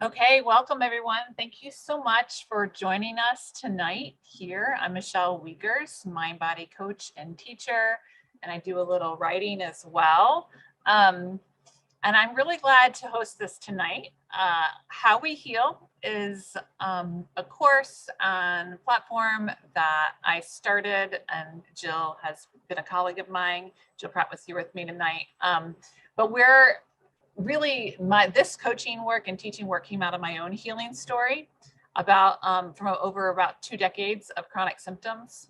Okay, welcome everyone. Thank you so much for joining us tonight here. I'm Michelle Wiegers, mind body coach and teacher, and I do a little writing as well. And I'm really glad to host this tonight. How We Heal is a course on platform that I started, and Jill has been a colleague of mine. Jill Pratt was here with me tonight. But we're really this coaching work and teaching work came out of my own healing story about from over about 2 decades of chronic symptoms.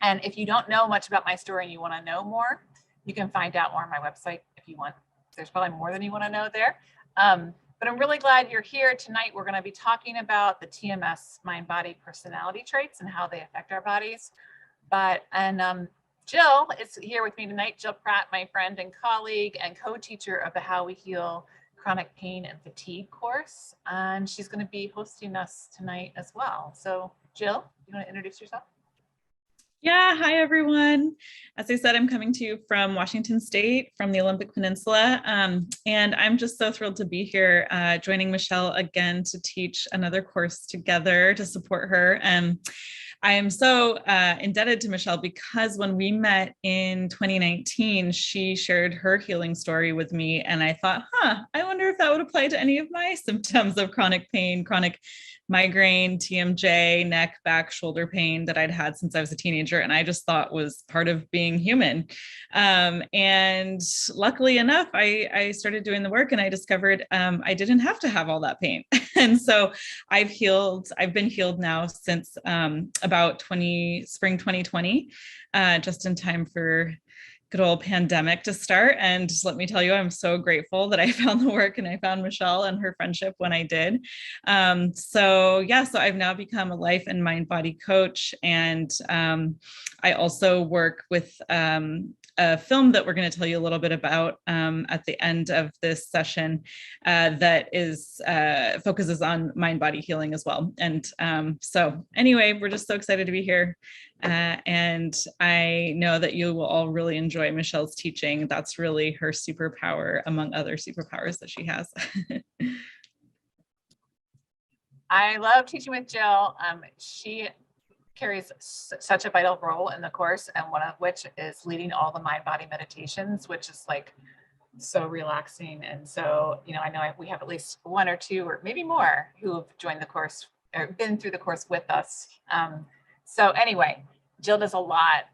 And if you don't know much about my story and you want to know more, you can find out more on my website if you want. There's probably more than you want to know there. But I'm really glad you're here tonight. We're going to be talking about the TMS mind body personality traits and how they affect our bodies. Jill is here with me tonight. Jill Pratt, my friend and colleague and co-teacher of the How We Heal Chronic Pain and Fatigue course. And she's going to be hosting us tonight as well. So Jill, you want to introduce yourself? Yeah, hi everyone. As I said, I'm coming to you from Washington State, from the Olympic Peninsula. And I'm just so thrilled to be here, joining Michelle again to teach another course together to support her. I am so indebted to Michelle because when we met in 2019, she shared her healing story with me. And I thought, I wonder if that would apply to any of my symptoms of chronic pain, chronic migraine, TMJ, neck, back, shoulder pain that I'd had since I was a teenager. And I just thought was part of being human. And luckily enough, I started doing the work and I discovered I didn't have to have all that pain. And so I've been healed now since about spring 2020, just in time for good old pandemic to start. And just let me tell you, I'm so grateful that I found the work and I found Michelle and her friendship when I did. So I've now become a life and mind body coach. And I also work with a film that we're going to tell you a little bit about at the end of this session that focuses on mind body healing as well. And so anyway, we're just so excited to be here. And I know that you will all really enjoy Michelle's teaching. That's really her superpower among other superpowers that she has. I love teaching with Jill. She carries such a vital role in the course, and one of which is leading all the mind body meditations, which is like so relaxing. And so, I know we have at least one or two or maybe more who have joined the course or been through the course with us. So anyway, Jill does a lot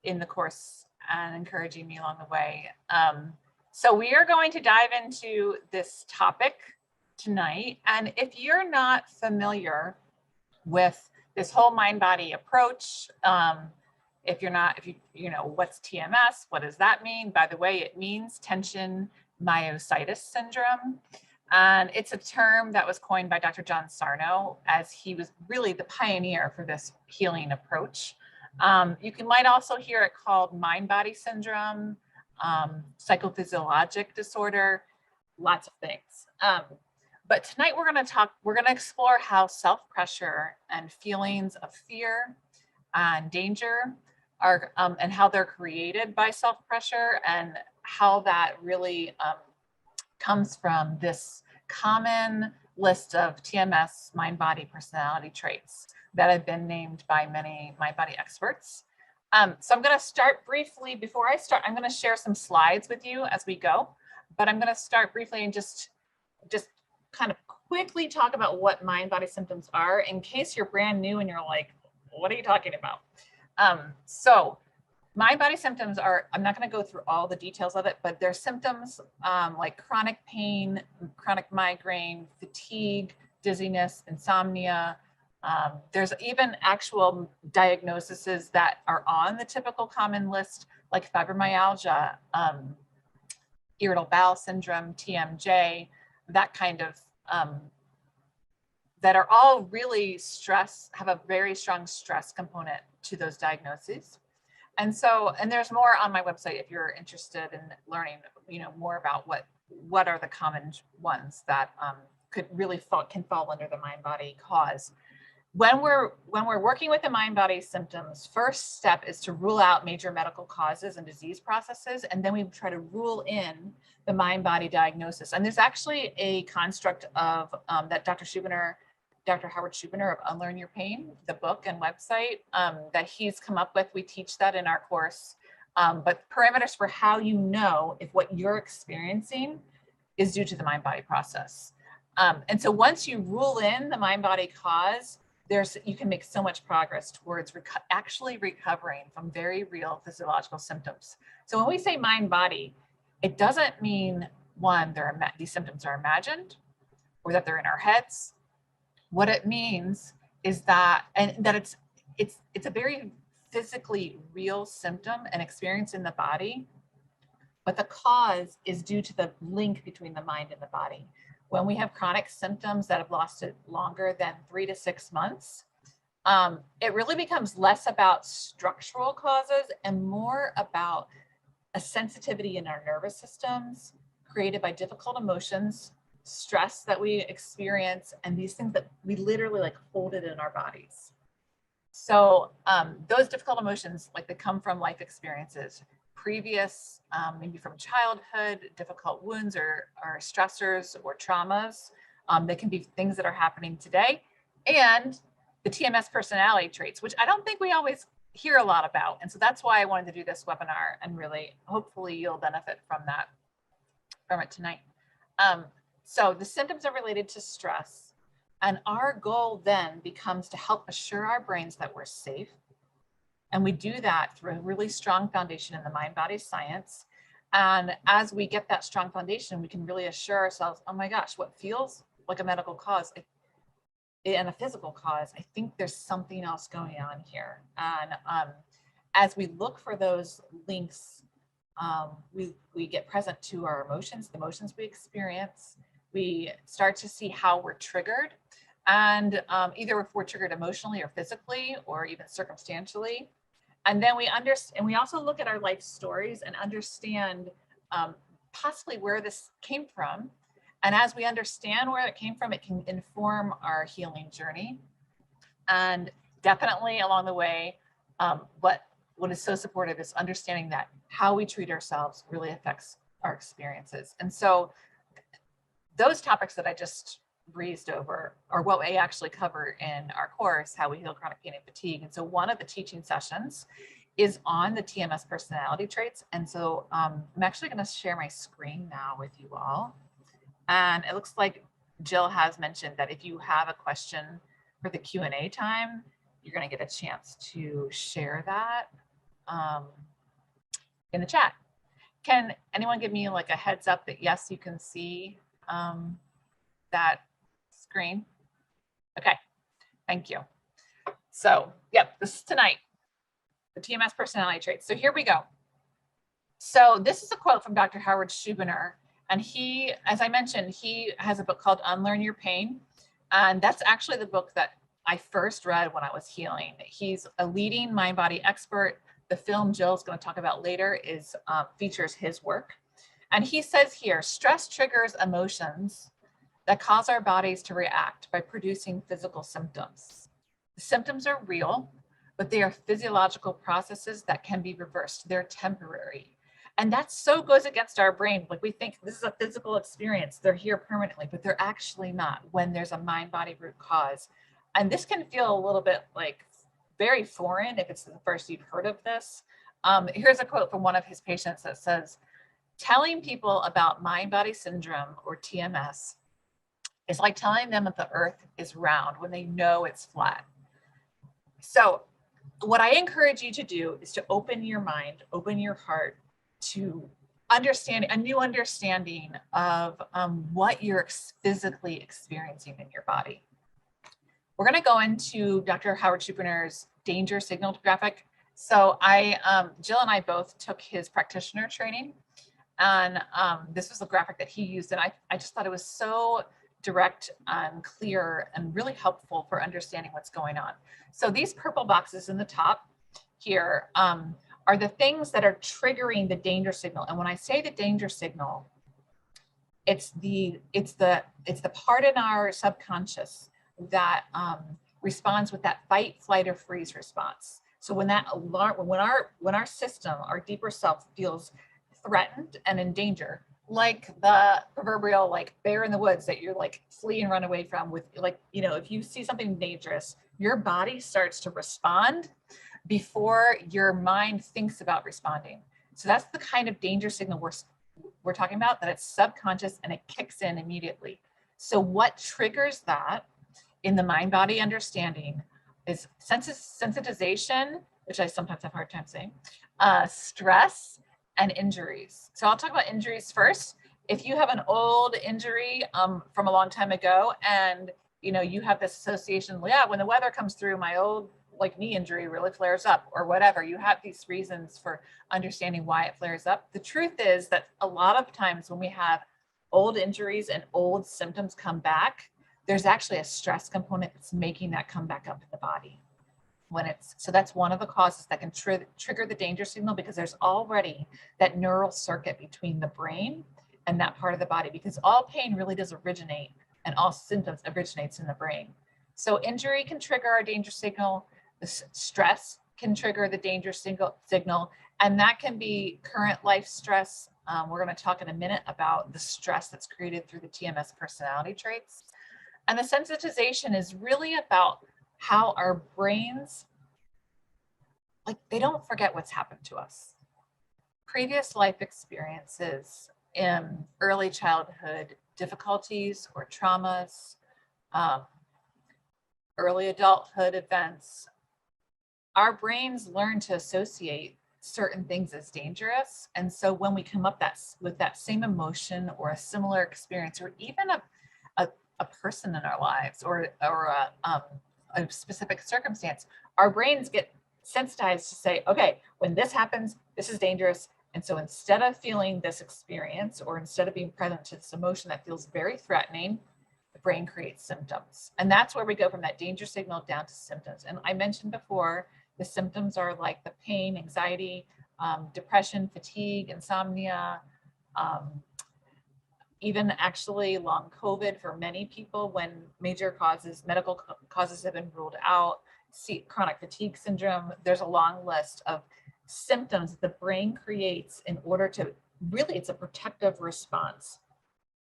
in the course and encouraging me along the way. So we are going to dive into this topic tonight. And if you're not familiar with this whole mind body approach, if you know, what's TMS, what does that mean? By the way, it means tension myositis syndrome. And it's a term that was coined by Dr. John Sarno, as he was really the pioneer for this healing approach. You might also hear it called mind body syndrome, psychophysiologic disorder, lots of things. But tonight we're going to explore how self-pressure and feelings of fear and danger are, and how they're created by self-pressure, and how that really comes from this common list of TMS mind body personality traits that have been named by many mind body experts. So I'm going to start briefly. Before I start, I'm going to share some slides with you as we go, but I'm going to start briefly and just kind of quickly talk about what mind body symptoms are, in case you're brand new and you're like, what are you talking about? So mind body symptoms are, I'm not going to go through all the details of it, but they're symptoms like chronic pain, chronic migraine, fatigue, dizziness, insomnia. There's even actual diagnoses that are on the typical common list, like fibromyalgia, irritable bowel syndrome, TMJ, that kind of, that are all really have a very strong stress component to those diagnoses. And there's more on my website if you're interested in learning, more about what are the common ones that could really fall under the mind body cause. when we're working with the mind-body symptoms, first step is to rule out major medical causes and disease processes, and then we try to rule in the mind-body diagnosis. And there's actually a construct of that Dr. Howard Schubiner of Unlearn Your Pain, the book and website that he's come up with. We teach that in our course, but parameters for how you know if what you're experiencing is due to the mind-body process. And so once you rule in the mind-body cause, you can make so much progress towards actually recovering from very real physiological symptoms. So when we say mind-body, it doesn't mean one, these symptoms are imagined or that they're in our heads. What it means is that, it's a very physically real symptom and experience in the body, but the cause is due to the link between the mind and the body. When we have chronic symptoms that have lasted longer than 3 to 6 months, it really becomes less about structural causes and more about a sensitivity in our nervous systems created by difficult emotions, stress that we experience, and these things that we literally like hold it in our bodies. So those difficult emotions, like they come from life experiences, previous, maybe from childhood, difficult wounds or stressors or traumas. They can be things that are happening today. And the TMS personality traits, which I don't think we always hear a lot about. And so that's why I wanted to do this webinar, and really, hopefully you'll benefit from it tonight. So the symptoms are related to stress. And our goal then becomes to help assure our brains that we're safe. And we do that through a really strong foundation in the mind-body science. And as we get that strong foundation, we can really assure ourselves, oh my gosh, what feels like a medical cause and a physical cause, I think there's something else going on here. And as we look for those links, we get present to our emotions, the emotions we experience. We start to see how we're triggered, and either if we're triggered emotionally or physically or even circumstantially. And then we also look at our life stories and understand possibly where this came from. And as we understand where it came from, it can inform our healing journey. And definitely along the way, what is so supportive is understanding that how we treat ourselves really affects our experiences. And so those topics that I just breezed over are what we actually cover in our course, How We Heal Chronic Pain and Fatigue. And so one of the teaching sessions is on the TMS personality traits. And so I'm actually going to share my screen now with you all. And it looks like Jill has mentioned that if you have a question for the Q&A time, you're going to get a chance to share that in the chat. Can anyone give me like a heads up that yes, you can see that screen? Okay, thank you. So, yep, this is tonight, the TMS personality traits. So here we go. So this is a quote from Dr. Howard Schubiner. And he, as I mentioned, he has a book called Unlearn Your Pain. And that's actually the book that I first read when I was healing. He's a leading mind-body expert. The film Jill's going to talk about later features his work. And he says here, stress triggers emotions that cause our bodies to react by producing physical symptoms. The symptoms are real, but they are physiological processes that can be reversed. They're temporary. And that so goes against our brain. Like we think this is a physical experience, they're here permanently, but they're actually not when there's a mind-body root cause. And this can feel a little bit like very foreign if it's the first you've heard of this. Here's a quote from one of his patients that says, telling people about mind-body syndrome or TMS is like telling them that the earth is round when they know it's flat. So what I encourage you to do is to open your mind, open your heart to understand a new understanding of what you're physically experiencing in your body. We're going to go into Dr. Howard Schubiner's danger signal graphic. So Jill and I both took his practitioner training, and this was the graphic that he used, and I just thought it was so direct and clear and really helpful for understanding what's going on. So these purple boxes in the top here are the things that are triggering the danger signal. And when I say the danger signal, it's the part in our subconscious that responds with that fight, flight, or freeze response. So when that alarm, when our system, our deeper self feels threatened and in danger, like the proverbial like bear in the woods that you're like flee and run away from with, like, you know, if you see something dangerous, your body starts to respond before your mind thinks about responding. So that's the kind of danger signal we're talking about, that it's subconscious and it kicks in immediately. So what triggers that in the mind body understanding is sensitization, which I sometimes have a hard time saying, stress, and injuries. So I'll talk about injuries first. If you have an old injury from a long time ago, and you know you have this association, yeah, when the weather comes through, my old like knee injury really flares up, or whatever. You have these reasons for understanding why it flares up. The truth is that a lot of times when we have old injuries and old symptoms come back, there's actually a stress component that's making that come back up in the body. So that's one of the causes that can trigger the danger signal, because there's already that neural circuit between the brain and that part of the body, because all pain really does originate and all symptoms originates in the brain. So injury can trigger our danger signal. The stress can trigger the danger signal, and that can be current life stress. We're going to talk in a minute about the stress that's created through the TMS personality traits. And the sensitization is really about how our brains, like, they don't forget what's happened to us. Previous life experiences in early childhood difficulties or traumas, early adulthood events, our brains learn to associate certain things as dangerous. And so when we come up with that same emotion or a similar experience, or even a person in our lives, or a specific circumstance, our brains get sensitized to say, okay, when this happens, this is dangerous. And so instead of feeling this experience, or instead of being present to this emotion that feels very threatening, the brain creates symptoms. And that's where we go from that danger signal down to symptoms. And I mentioned before, the symptoms are like the pain, anxiety, depression, fatigue, insomnia, even actually long COVID for many people when major medical causes have been ruled out, chronic fatigue syndrome. There's a long list of symptoms that the brain creates in order to, really, it's a protective response.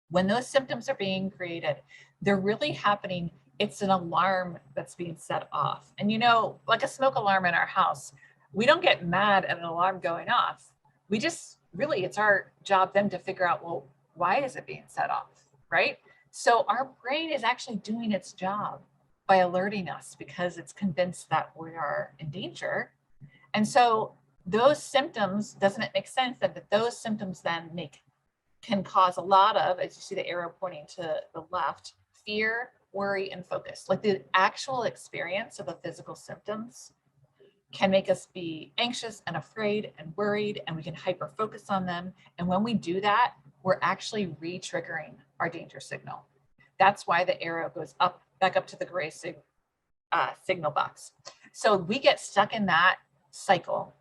When those symptoms are being created, they're really happening. It's an alarm that's being set off. And you know, like a smoke alarm in our house, we don't get mad at an alarm going off. We just, really, it's our job then to figure out, well, why is it being set off, right? So our brain is actually doing its job by alerting us, because it's convinced that we are in danger. And so those symptoms, doesn't it make sense that those symptoms then can cause a lot of, as you see the arrow pointing to the left, fear, worry, and focus. Like the actual experience of the physical symptoms can make us be anxious and afraid and worried, and we can hyper focus on them. And when we do that, we're actually re-triggering our danger signal. That's why the arrow goes up, back up to the gray signal box. So we get stuck in that cycle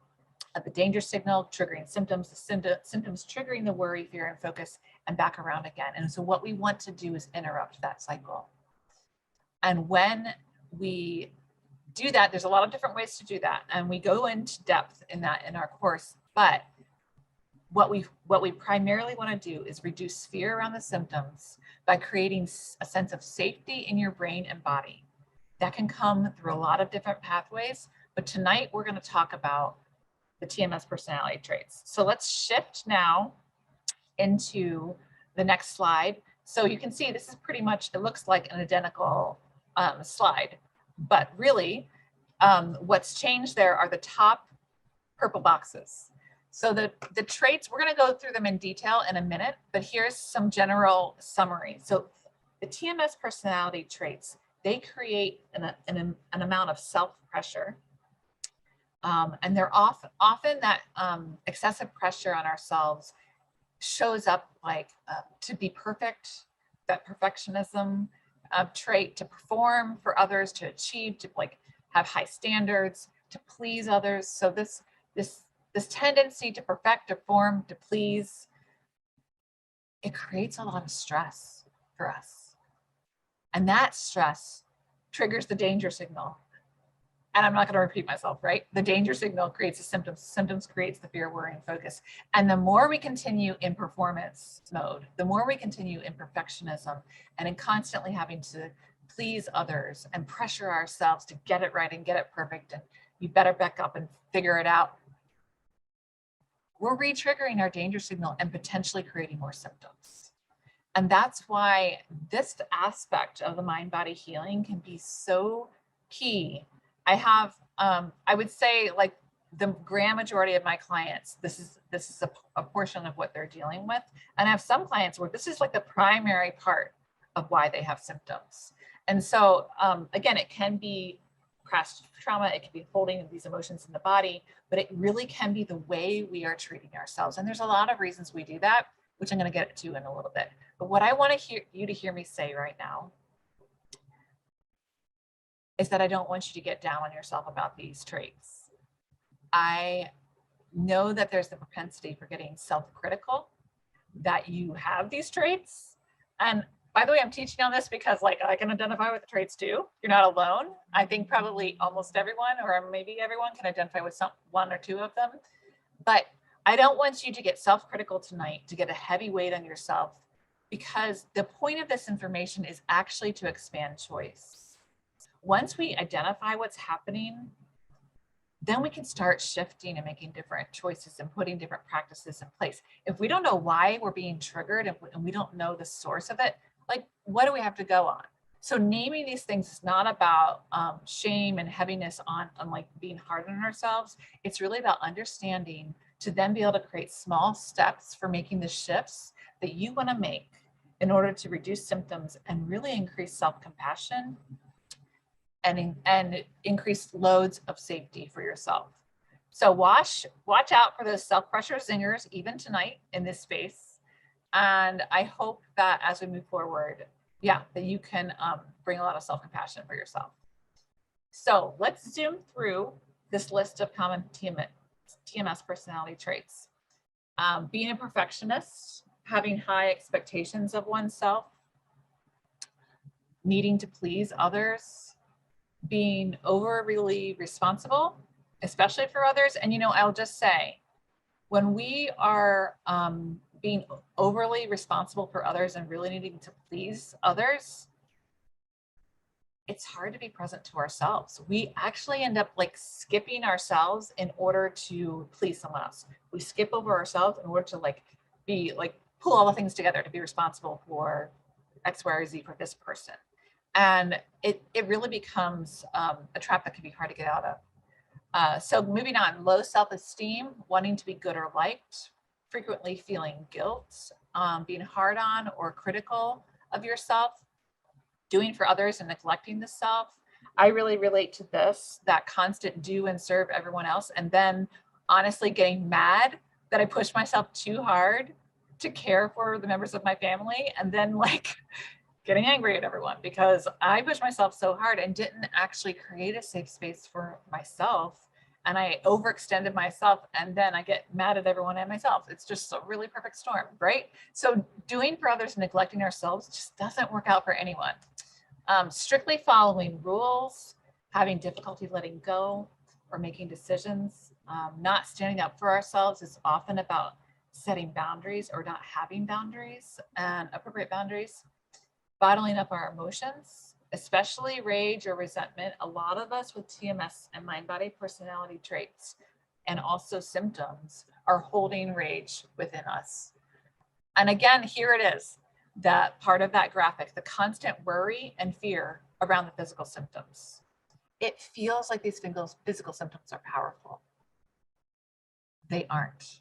of the danger signal triggering symptoms, the symptoms triggering the worry, fear, and focus, and back around again. And so what we want to do is interrupt that cycle. And when we do that, there's a lot of different ways to do that, and we go into depth in that in our course. But what we primarily want to do is reduce fear around the symptoms by creating a sense of safety in your brain and body. That can come through a lot of different pathways, but tonight we're going to talk about the TMS personality traits. So let's shift now into the next slide. So you can see this is pretty much, it looks like an identical slide, but really what's changed there are the top purple boxes. So the traits, we're going to go through them in detail in a minute, but here's some general summary. So the TMS personality traits, they create an amount of self-pressure. And they're often that excessive pressure on ourselves shows up like to be perfect, that perfectionism trait, to perform for others, to achieve, to like have high standards, to please others. So this tendency to perfect, to perform, to please, it creates a lot of stress for us. And that stress triggers the danger signal. And I'm not going to repeat myself, right? The danger signal creates the symptoms. Symptoms creates the fear, worry, and focus. And the more we continue in performance mode, the more we continue in perfectionism and in constantly having to please others and pressure ourselves to get it right and get it perfect, and you better back up and figure it out, we're re-triggering our danger signal and potentially creating more symptoms. And that's why this aspect of the mind-body healing can be so key. I have, I would say, like, the grand majority of my clients, this is a portion of what they're dealing with. And I have some clients where this is like the primary part of why they have symptoms. And so, again, it can be past trauma, it can be holding these emotions in the body, but it really can be the way we are treating ourselves. And there's a lot of reasons we do that, which I'm going to get to in a little bit. But what I want you to hear me say right now is that I don't want you to get down on yourself about these traits. I know that there's the propensity for getting self-critical, that you have these traits. And by the way, I'm teaching on this because, like, I can identify with the traits too. You're not alone. I think probably almost everyone, or maybe everyone, can identify with one or two of them. But I don't want you to get self-critical tonight, to get a heavy weight on yourself, because the point of this information is actually to expand choice. Once we identify what's happening, then we can start shifting and making different choices and putting different practices in place. If we don't know why we're being triggered and we don't know the source of it, like, what do we have to go on? So naming these things is not about shame and heaviness on like being hard on ourselves. It's really about understanding to then be able to create small steps for making the shifts that you want to make in order to reduce symptoms and really increase self-compassion and increase loads of safety for yourself. So watch out for those self-pressure zingers even tonight in this space. And I hope that as we move forward, that you can bring a lot of self-compassion for yourself. So let's zoom through this list of common TMS personality traits. Being a perfectionist, having high expectations of oneself, needing to please others, being overly responsible, especially for others. And, I'll just say, when we are being overly responsible for others and really needing to please others, it's hard to be present to ourselves. We actually end up like skipping ourselves in order to please someone else. We skip over ourselves in order to pull all the things together to be responsible for X, Y, or Z for this person. And it really becomes a trap that can be hard to get out of. So moving on, low self-esteem, wanting to be good or liked, frequently feeling guilt, being hard on or critical of yourself, doing for others and neglecting the self. I really relate to this, that constant do and serve everyone else. And then honestly getting mad that I push myself too hard to care for the members of my family. And then getting angry at everyone because I pushed myself so hard and didn't actually create a safe space for myself. And I overextended myself, and then I get mad at everyone and myself. It's just a really perfect storm, right? So doing for others and neglecting ourselves just doesn't work out for anyone. Strictly following rules, having difficulty letting go or making decisions, not standing up for ourselves is often about setting boundaries or not having boundaries and appropriate boundaries. Bottling up our emotions, especially rage or resentment. A lot of us with TMS and mind-body personality traits and also symptoms are holding rage within us. And again, here it is, that part of that graphic, the constant worry and fear around the physical symptoms. It feels like these physical symptoms are powerful. They aren't.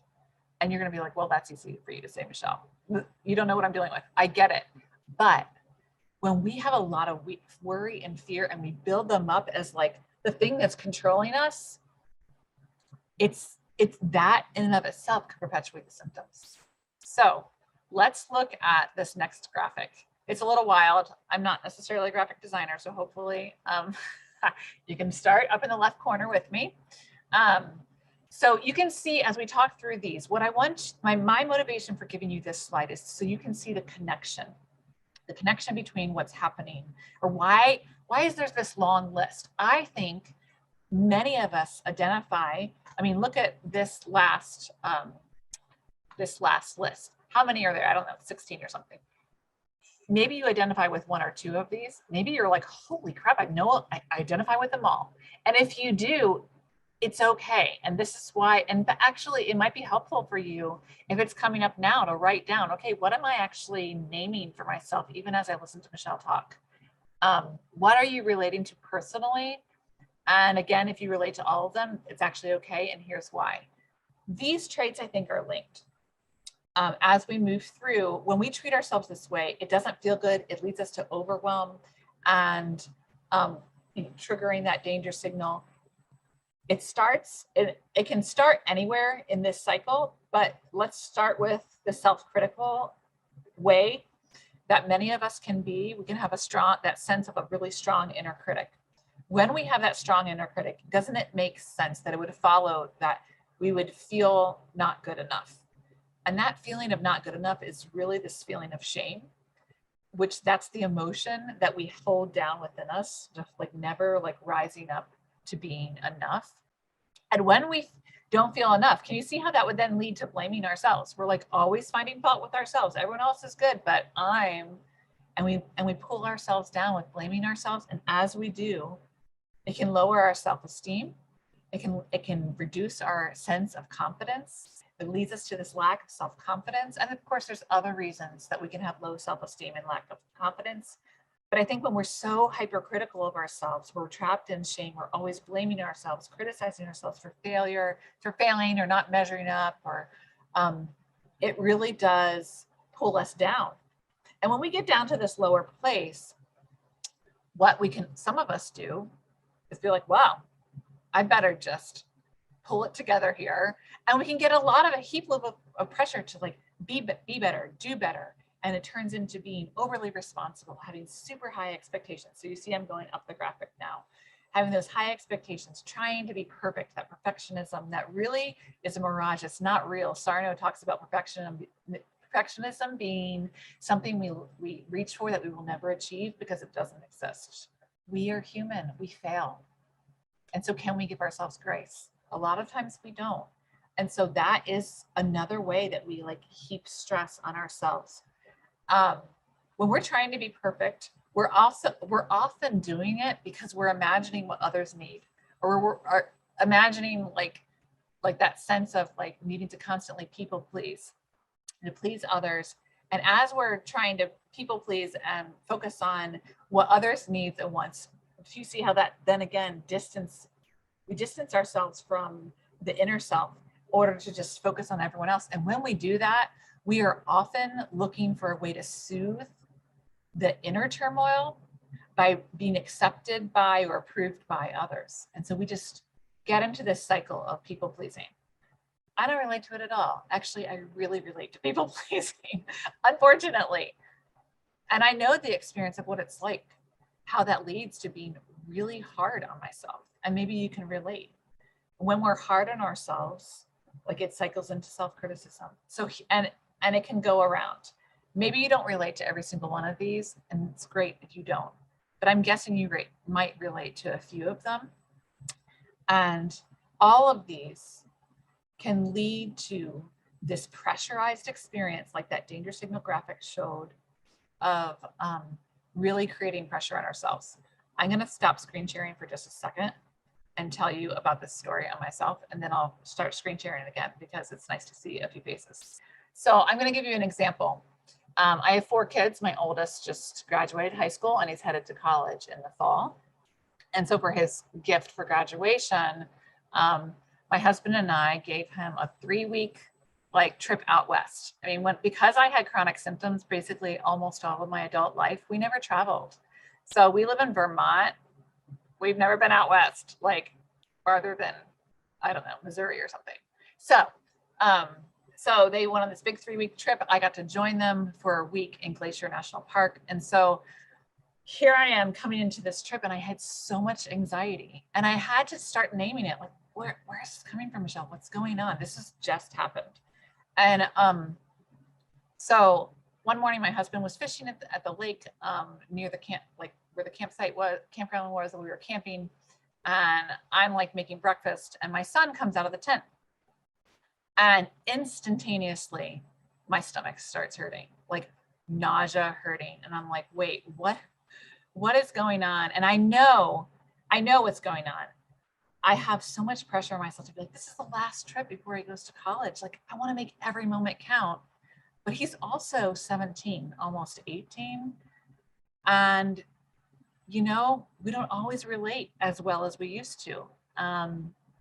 And you're going to be like, well, that's easy for you to say, Michelle. You don't know what I'm dealing with. I get it. But when we have a lot of worry and fear and we build them up as like the thing that's controlling us, it's that in and of itself can perpetuate the symptoms. So let's look at this next graphic. It's a little wild. I'm not necessarily a graphic designer, so hopefully you can start up in the left corner with me. So you can see as we talk through these, what I want, my motivation for giving you this slide is so you can see the connection the connection between what's happening, or why is there this long list. I think many of us identify, I mean, look at this last list. How many are there? I don't know, 16 or something. Maybe you identify with one or two of these. Maybe you're like, holy crap, I identify with them all. And if you do, it's okay. And this is why, and actually it might be helpful for you if it's coming up now to write down, okay, what am I actually naming for myself, even as I listen to Michelle talk? What are you relating to personally? And again, if you relate to all of them, it's actually okay. And here's why. These traits, I think, are linked. As we move through, when we treat ourselves this way, it doesn't feel good. It leads us to overwhelm and triggering that danger signal. It can start anywhere in this cycle, but let's start with the self-critical way that many of us can be. We can have that sense of a really strong inner critic. When we have that strong inner critic, doesn't it make sense that it would follow that we would feel not good enough? And that feeling of not good enough is really this feeling of shame, which that's the emotion that we hold down within us, just like never like rising up to being enough. And when we don't feel enough, can you see how that would then lead to blaming ourselves? We're like always finding fault with ourselves. Everyone else is good, but and we pull ourselves down with blaming ourselves. And as we do, it can lower our self-esteem. It can reduce our sense of confidence. It leads us to this lack of self-confidence. And of course, there's other reasons that we can have low self-esteem and lack of confidence. But I think when we're so hypercritical of ourselves, we're trapped in shame, we're always blaming ourselves, criticizing ourselves for failing or not measuring up, or it really does pull us down. And when we get down to this lower place, what some of us do is be like, wow, I better just pull it together here. And we can get a heap of pressure to like be better, do better. And it turns into being overly responsible, having super high expectations. So you see, I'm going up the graphic now, having those high expectations, trying to be perfect, that perfectionism that really is a mirage. It's not real. Sarno talks about perfectionism being something we reach for that we will never achieve because it doesn't exist. We are human, we fail. And so can we give ourselves grace? A lot of times we don't. And so that is another way that we like heap stress on ourselves. When we're trying to be perfect, we're often doing it because we're imagining what others need, or we're imagining like that sense of like needing to constantly people please, to please others. And as we're trying to people please and focus on what others need and wants, you see how that then again we distance ourselves from the inner self in order to just focus on everyone else. And when we do that, we are often looking for a way to soothe the inner turmoil by being accepted by or approved by others. And so we just get into this cycle of people pleasing. I don't relate to it at all. Actually, I really relate to people pleasing, unfortunately. And I know the experience of what it's like, how that leads to being really hard on myself. And maybe you can relate. When we're hard on ourselves, like it cycles into self-criticism. So, and it can go around. Maybe you don't relate to every single one of these, and it's great if you don't. But I'm guessing you might relate to a few of them. And all of these can lead to this pressurized experience, like that danger signal graphic showed, of really creating pressure on ourselves. I'm going to stop screen sharing for just a second and tell you about this story on myself, and then I'll start screen sharing again because it's nice to see a few faces. So I'm going to give you an example. I have 4 kids. My oldest just graduated high school and he's headed to college in the fall. And so for his gift for graduation, my husband and I gave him a 3-week trip out west. I mean, because I had chronic symptoms basically almost all of my adult life, we never traveled. So we live in Vermont. We've never been out west, like farther than, I don't know, Missouri or something. So they went on this big 3-week trip. I got to join them for a week in Glacier National Park. And so here I am coming into this trip and I had so much anxiety and I had to start naming it. Like, where is this coming from, Michelle? What's going on? This has just happened. And so one morning my husband was fishing at the lake near the camp, like where the campground was, and we were camping. And I'm like making breakfast, and my son comes out of the tent, and instantaneously my stomach starts hurting, like nausea, hurting. And I'm like, wait, what is going on? And I know what's going on. I have so much pressure on myself to be like, this is the last trip before he goes to college. Like, I want to make every moment count. But he's also 17, almost 18. And, we don't always relate as well as we used to.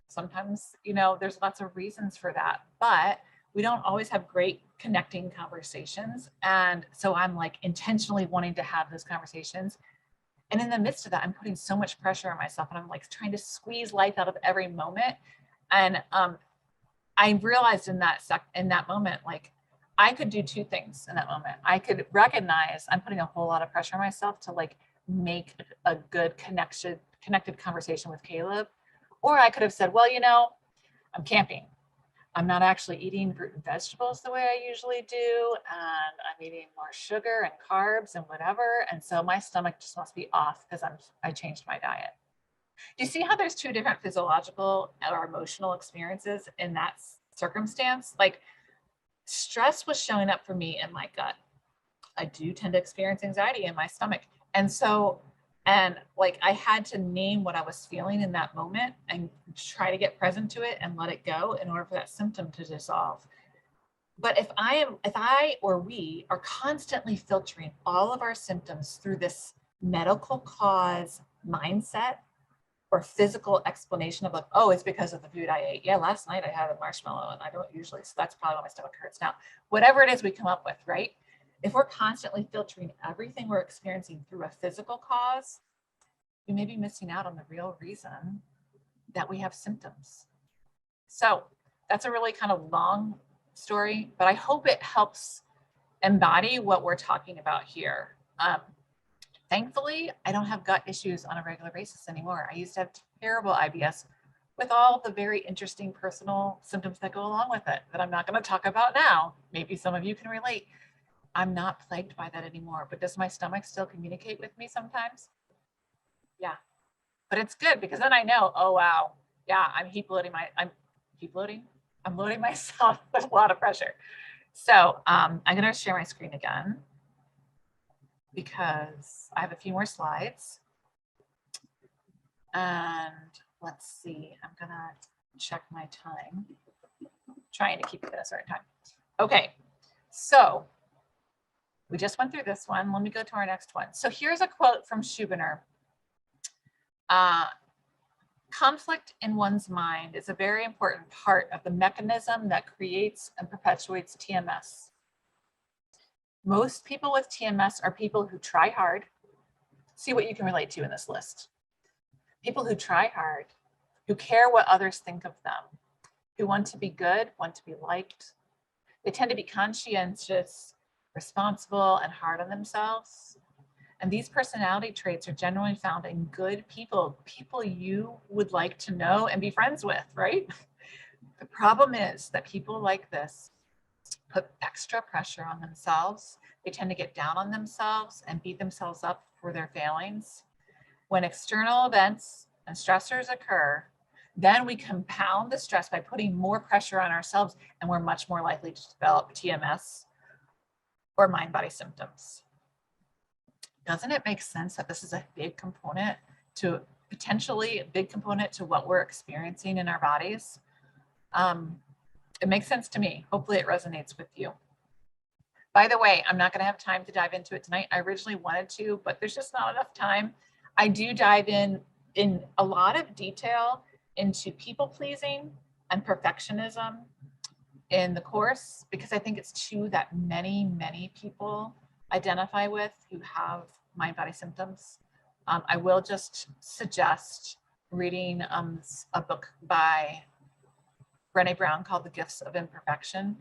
Sometimes, there's lots of reasons for that, but we don't always have great connecting conversations. And so I'm like intentionally wanting to have those conversations. And in the midst of that, I'm putting so much pressure on myself, and I'm like trying to squeeze life out of every moment. And I realized in that moment, like I could do two things in that moment. I could recognize I'm putting a whole lot of pressure on myself to like make a good connected conversation with Caleb. Or I could have said, well, I'm camping. I'm not actually eating fruit and vegetables the way I usually do. And I'm eating more sugar and carbs and whatever. And so my stomach just must be off because I changed my diet. Do you see how there's two different physiological or emotional experiences in that circumstance? Like stress was showing up for me in my gut. I do tend to experience anxiety in my stomach. And like I had to name what I was feeling in that moment and try to get present to it and let it go in order for that symptom to dissolve. But if I or we are constantly filtering all of our symptoms through this medical cause mindset or physical explanation of like, oh, it's because of the food I ate. Yeah, last night I had a marshmallow and I don't usually, so that's probably why my stomach hurts now. Whatever it is we come up with, right? If we're constantly filtering everything we're experiencing through a physical cause, we may be missing out on the real reason that we have symptoms. So that's a really kind of long story, but I hope it helps embody what we're talking about here. Thankfully, I don't have gut issues on a regular basis anymore. I used to have terrible IBS with all the very interesting personal symptoms that go along with it that I'm not going to talk about now. Maybe some of you can relate. I'm not plagued by that anymore, but does my stomach still communicate with me sometimes? Yeah, but it's good because then I know, oh, wow. Yeah, I'm loading myself with a lot of pressure. So I'm going to share my screen again because I have a few more slides. And let's see, I'm going to check my time. Trying to keep it at a certain time. Okay, so we just went through this one. Let me go to our next one. So here's a quote from Schubiner. Conflict in one's mind is a very important part of the mechanism that creates and perpetuates TMS. Most people with TMS are people who try hard. See what you can relate to in this list. People who try hard, who care what others think of them, who want to be good, want to be liked. They tend to be conscientious, responsible, and hard on themselves. And these personality traits are generally found in good people, people you would like to know and be friends with, right? The problem is that people like this put extra pressure on themselves. They tend to get down on themselves and beat themselves up for their failings. When external events and stressors occur, then we compound the stress by putting more pressure on ourselves, and we're much more likely to develop TMS or mind-body symptoms. Doesn't it make sense that this is a big component to potentially a big component to what we're experiencing in our bodies? It makes sense to me. Hopefully it resonates with you. By the way, I'm not going to have time to dive into it tonight. I originally wanted to, but there's just not enough time. I do dive in a lot of detail into people pleasing and perfectionism in the course, because I think it's two that many people identify with who have mind-body symptoms. I will just suggest reading a book by Brené Brown called The Gifts of Imperfection.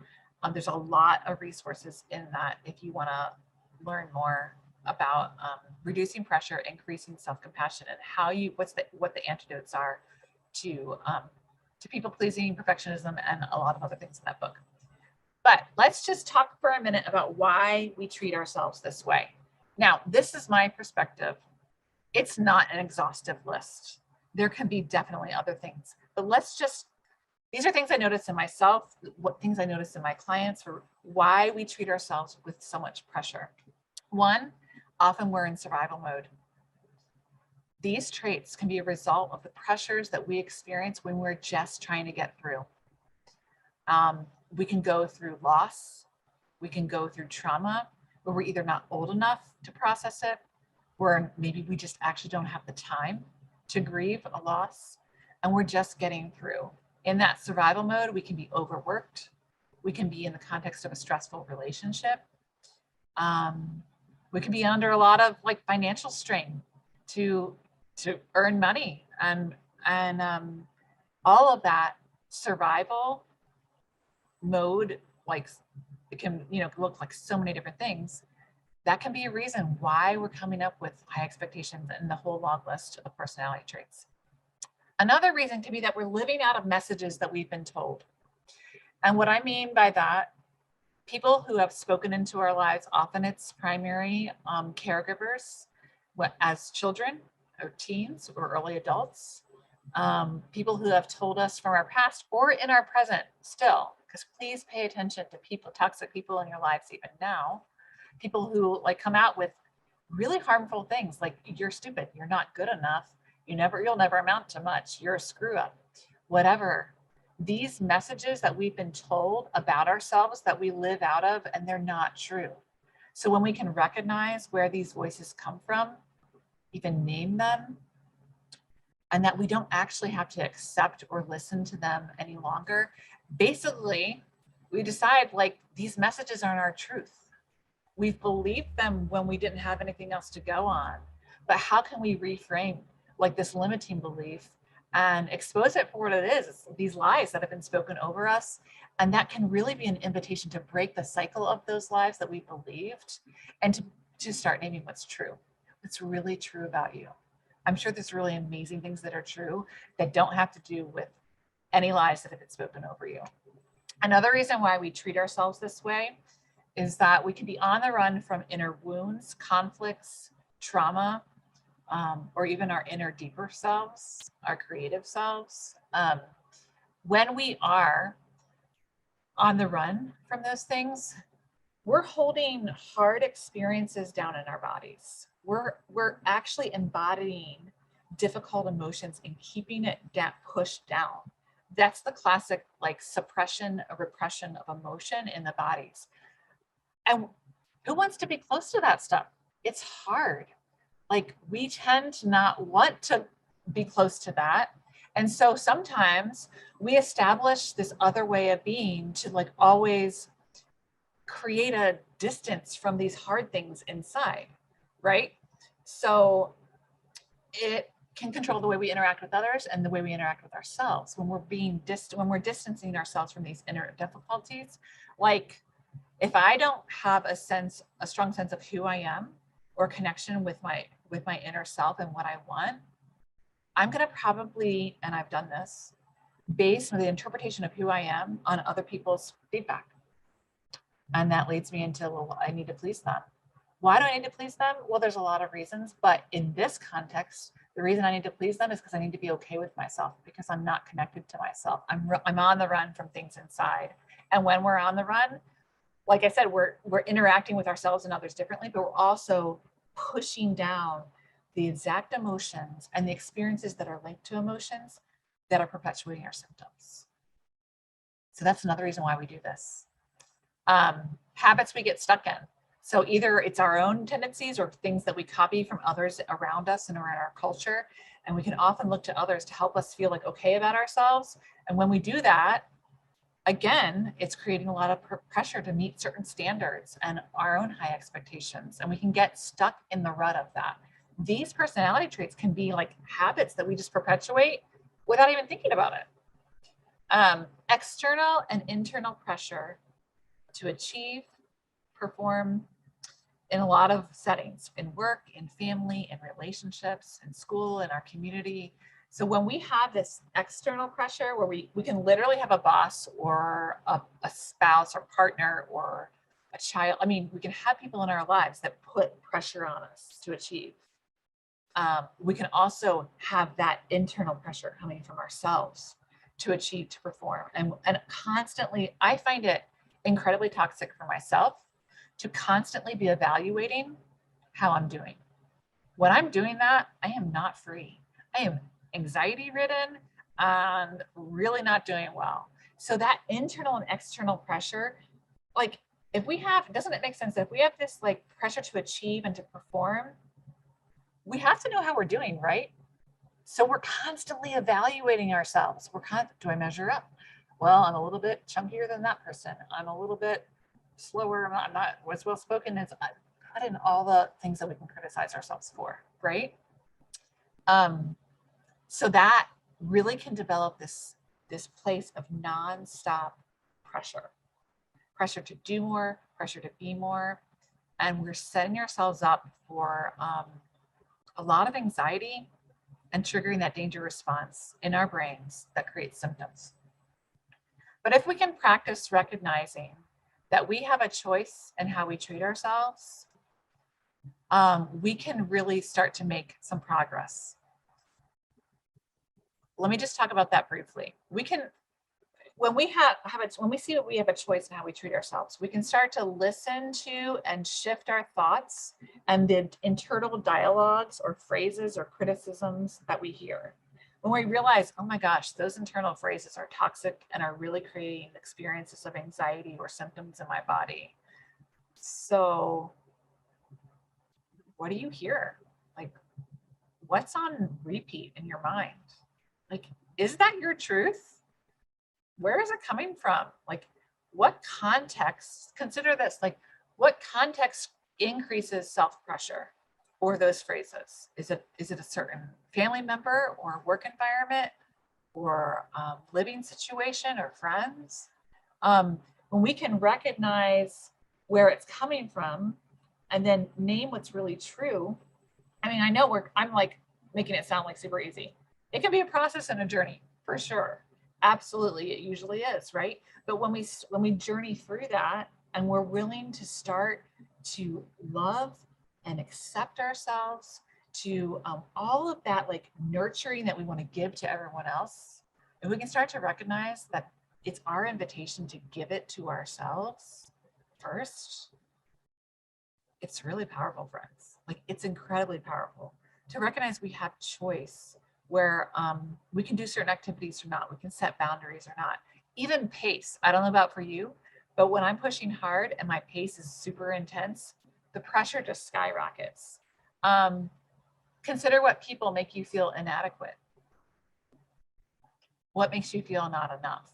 There's a lot of resources in that if you want to learn more about reducing pressure, increasing self-compassion, and how what the antidotes are to people pleasing, perfectionism, and a lot of other things in that book. But let's just talk for a minute about why we treat ourselves this way. Now, this is my perspective. It's not an exhaustive list. There can be definitely other things, but these are things I notice in myself, what things I notice in my clients, for why we treat ourselves with so much pressure. One, often we're in survival mode. These traits can be a result of the pressures that we experience when we're just trying to get through. We can go through loss. We can go through trauma where we're either not old enough to process it, or maybe we just actually don't have the time to grieve a loss, and we're just getting through. In that survival mode, we can be overworked. We can be in the context of a stressful relationship. We can be under a lot of like financial strain to earn money, and all of that survival mode, like it can look like so many different things. That can be a reason why we're coming up with high expectations and the whole long list of personality traits. Another reason can be that we're living out of messages that we've been told. And what I mean by that, people who have spoken into our lives, often it's primary caregivers, as children or teens or early adults, people who have told us from our past or in our present still, because please pay attention to people, toxic people in your lives even now, people who like come out with really harmful things like you're stupid, you're not good enough, you'll never amount to much, you're a screw up, whatever. These messages that we've been told about ourselves that we live out of, and they're not true. So when we can recognize where these voices come from, even name them, and that we don't actually have to accept or listen to them any longer, basically we decide like these messages aren't our truth. We've believed them when we didn't have anything else to go on. But how can we reframe like this limiting belief and expose it for what it is? It's these lies that have been spoken over us. And that can really be an invitation to break the cycle of those lies that we believed, and to start naming what's true, what's really true about you. I'm sure there's really amazing things that are true that don't have to do with any lies that have been spoken over you. Another reason why we treat ourselves this way is that we can be on the run from inner wounds, conflicts, trauma, or even our inner deeper selves, our creative selves. When we are on the run from those things, we're holding hard experiences down in our bodies. We're actually embodying difficult emotions and keeping it pushed down. That's the classic like suppression or repression of emotion in the bodies. And who wants to be close to that stuff? It's hard. Like we tend to not want to be close to that. And so sometimes we establish this other way of being to like always create a distance from these hard things inside, right? So it can control the way we interact with others and the way we interact with ourselves when we're when we're distancing ourselves from these inner difficulties. Like if I don't have a strong sense of who I am or connection with my inner self and what I want, I'm going to probably, and I've done this, base the interpretation of who I am on other people's feedback. And that leads me into, well, I need to please them. Why do I need to please them? Well, there's a lot of reasons, but in this context, the reason I need to please them is because I need to be okay with myself, because I'm not connected to myself. I'm on the run from things inside. And when we're on the run, like I said, we're interacting with ourselves and others differently, but we're also pushing down the exact emotions and the experiences that are linked to emotions that are perpetuating our symptoms. So that's another reason why we do this. Habits we get stuck in. So either it's our own tendencies or things that we copy from others around us and around our culture. And we can often look to others to help us feel like okay about ourselves. And when we do that, again, it's creating a lot of pressure to meet certain standards and our own high expectations. And we can get stuck in the rut of that. These personality traits can be like habits that we just perpetuate without even thinking about it. External and internal pressure to achieve, perform in a lot of settings, in work, in family, in relationships, in school, in our community. So when we have this external pressure where we can literally have a boss or a spouse or partner or a child, I mean, we can have people in our lives that put pressure on us to achieve. We can also have that internal pressure coming from ourselves to achieve, to perform. And constantly, I find it incredibly toxic for myself to constantly be evaluating how I'm doing. When I'm doing that, I am not free. I am anxiety ridden and really not doing well. So that internal and external pressure, like if we have, doesn't it make sense that if we have this like pressure to achieve and to perform, we have to know how we're doing, right? So we're constantly evaluating ourselves. Do I measure up? Well, I'm a little bit chunkier than that person. I'm a little bit slower. I'm not as well spoken as I put in all the things that we can criticize ourselves for, right? So that really can develop this place of nonstop pressure to do more, pressure to be more, and we're setting ourselves up for a lot of anxiety and triggering that danger response in our brains that creates symptoms. But if we can practice recognizing that we have a choice in how we treat ourselves, we can really start to make some progress. Let me just talk about that briefly. We can, when we when we see that we have a choice in how we treat ourselves, we can start to listen to and shift our thoughts and the internal dialogues or phrases or criticisms that we hear. When we realize, oh my gosh, those internal phrases are toxic and are really creating experiences of anxiety or symptoms in my body. So what do you hear? Like, what's on repeat in your mind? Like, is that your truth? Where is it coming from? Like, what context, consider this, like, what context increases self-pressure or those phrases? Is it a certain family member or work environment or living situation or friends? When we can recognize where it's coming from and then name what's really true. I mean, I know I'm like making it sound like super easy. It can be a process and a journey for sure. Absolutely, it usually is, right? But when we journey through that and we're willing to start to love and accept ourselves, to all of that like nurturing that we want to give to everyone else, and we can start to recognize that it's our invitation to give it to ourselves first, it's really powerful, friends. Like, it's incredibly powerful to recognize we have choice where we can do certain activities or not. We can set boundaries or not. Even pace. I don't know about for you, but when I'm pushing hard and my pace is super intense, the pressure just skyrockets. Consider what people make you feel inadequate. What makes you feel not enough?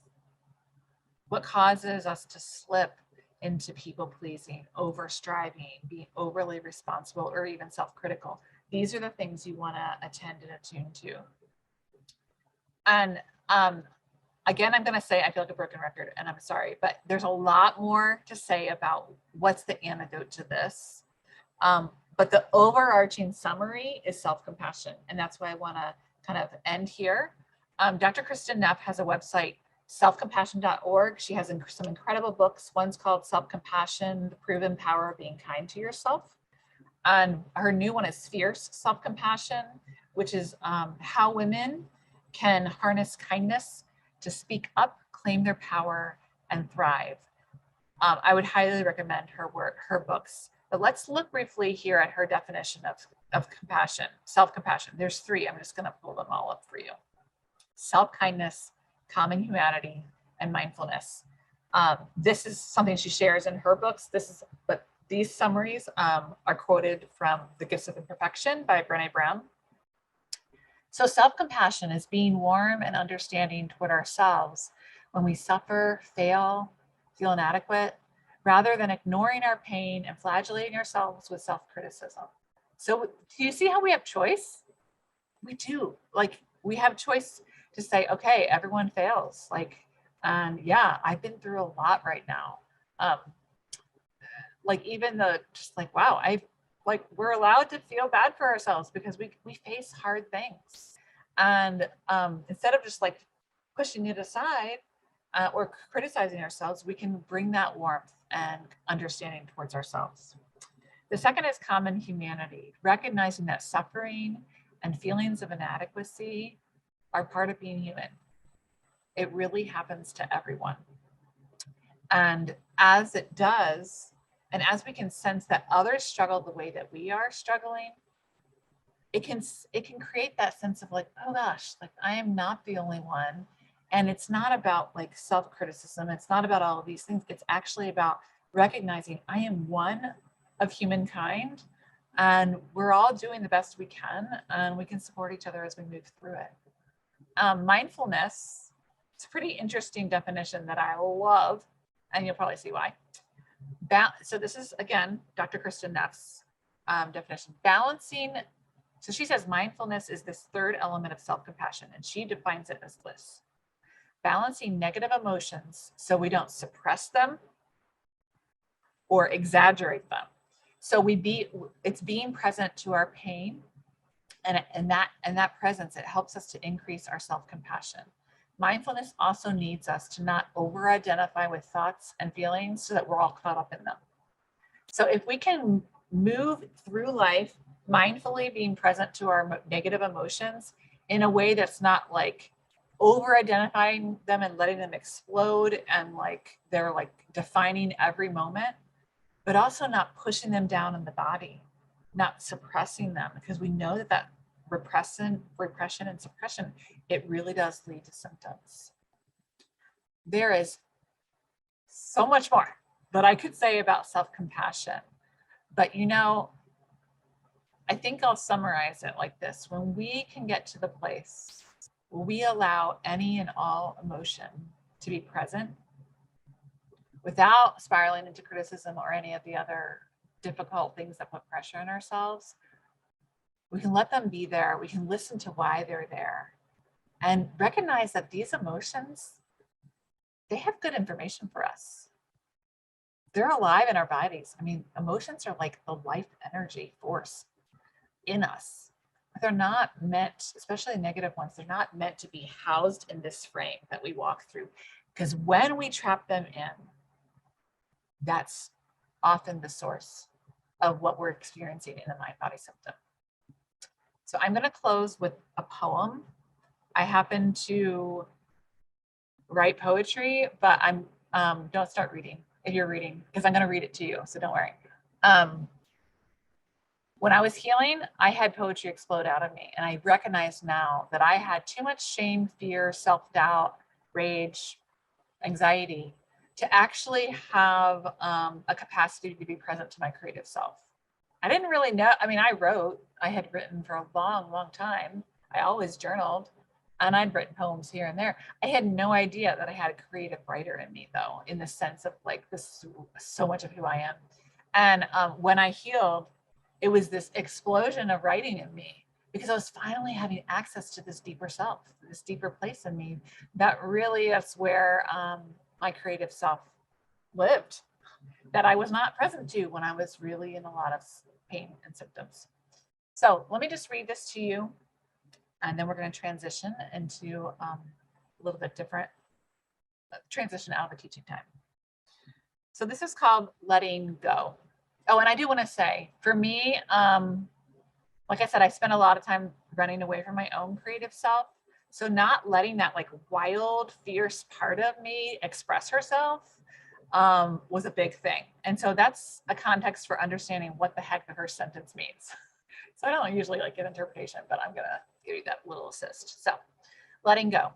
What causes us to slip into people pleasing, over striving, being overly responsible, or even self-critical? These are the things you want to attend and attune to. And again, I'm going to say I feel like a broken record, and I'm sorry, but there's a lot more to say about what's the antidote to this. But the overarching summary is self-compassion, and that's why I want to kind of end here. Dr. Kristen Neff has a website, selfcompassion.org. She has some incredible books. One's called Self-Compassion, The Proven Power of Being Kind to Yourself. And her new one is Fierce Self-Compassion, which is how women can harness kindness to speak up, claim their power, and thrive. I would highly recommend her work, her books. But let's look briefly here at her definition of compassion, self-compassion. There's three. I'm just going to pull them all up for you. Self-kindness, common humanity, and mindfulness. This is something she shares in her books. But these summaries are quoted from The Gifts of Imperfection by Brené Brown. So self-compassion is being warm and understanding toward ourselves when we suffer, fail, feel inadequate, rather than ignoring our pain and flagellating ourselves with self-criticism. So do you see how we have choice? We do. Like, we have choice to say, okay, everyone fails. Like, and yeah, I've been through a lot right now. Like, even just like, wow, we're allowed to feel bad for ourselves because we face hard things. And instead of just like pushing it aside or criticizing ourselves, we can bring that warmth and understanding towards ourselves. The second is common humanity, recognizing that suffering and feelings of inadequacy are part of being human. It really happens to everyone. And as it does, and as we can sense that others struggle the way that we are struggling, it can create that sense of like, oh gosh, like I am not the only one. And it's not about like self-criticism. It's not about all of these things. It's actually about recognizing I am one of humankind and we're all doing the best we can and we can support each other as we move through it. Mindfulness, it's a pretty interesting definition that I love, and you'll probably see why. So this is, again, Dr. Kristen Neff's definition. Balancing, so she says mindfulness is this third element of self-compassion, and she defines it as this. Balancing negative emotions so we don't suppress them or exaggerate them. So it's being present to our pain, and that presence, it helps us to increase our self-compassion. Mindfulness also needs us to not over-identify with thoughts and feelings so that we're all caught up in them. So if we can move through life mindfully being present to our negative emotions in a way that's not like over-identifying them and letting them explode and like they're like defining every moment, but also not pushing them down in the body, not suppressing them, because we know that repression and suppression, it really does lead to symptoms. There is so much more that I could say about self-compassion, but I think I'll summarize it like this. When we can get to the place where we allow any and all emotion to be present without spiraling into criticism or any of the other difficult things that put pressure on ourselves, we can let them be there. We can listen to why they're there and recognize that these emotions, they have good information for us. They're alive in our bodies. I mean, emotions are like the life energy force in us. They're not meant, especially negative ones, they're not meant to be housed in this frame that we walk through. Because when we trap them in, that's often the source of what we're experiencing in a mind-body symptom. So I'm going to close with a poem. I happen to write poetry, but don't start reading if you're reading, because I'm going to read it to you, so don't worry. When I was healing, I had poetry explode out of me, and I recognize now that I had too much shame, fear, self-doubt, rage, anxiety to actually have a capacity to be present to my creative self. I didn't really know. I mean, I had written for a long, long time. I always journaled, and I'd written poems here and there. I had no idea that I had a creative writer in me, though, in the sense of like this, so much of who I am. And when I healed, it was this explosion of writing in me because I was finally having access to this deeper self, this deeper place in me. That's where my creative self lived, that I was not present to when I was really in a lot of pain and symptoms. So let me just read this to you, and then we're going to transition into a little bit different transition out of the teaching time. So this is called Letting Go. Oh, and I do want to say, for me, like I said, I spent a lot of time running away from my own creative self. So not letting that like wild, fierce part of me express herself was a big thing. And so that's a context for understanding what the heck the first sentence means. So I don't usually like give interpretation, but I'm going to give you that little assist. So letting go.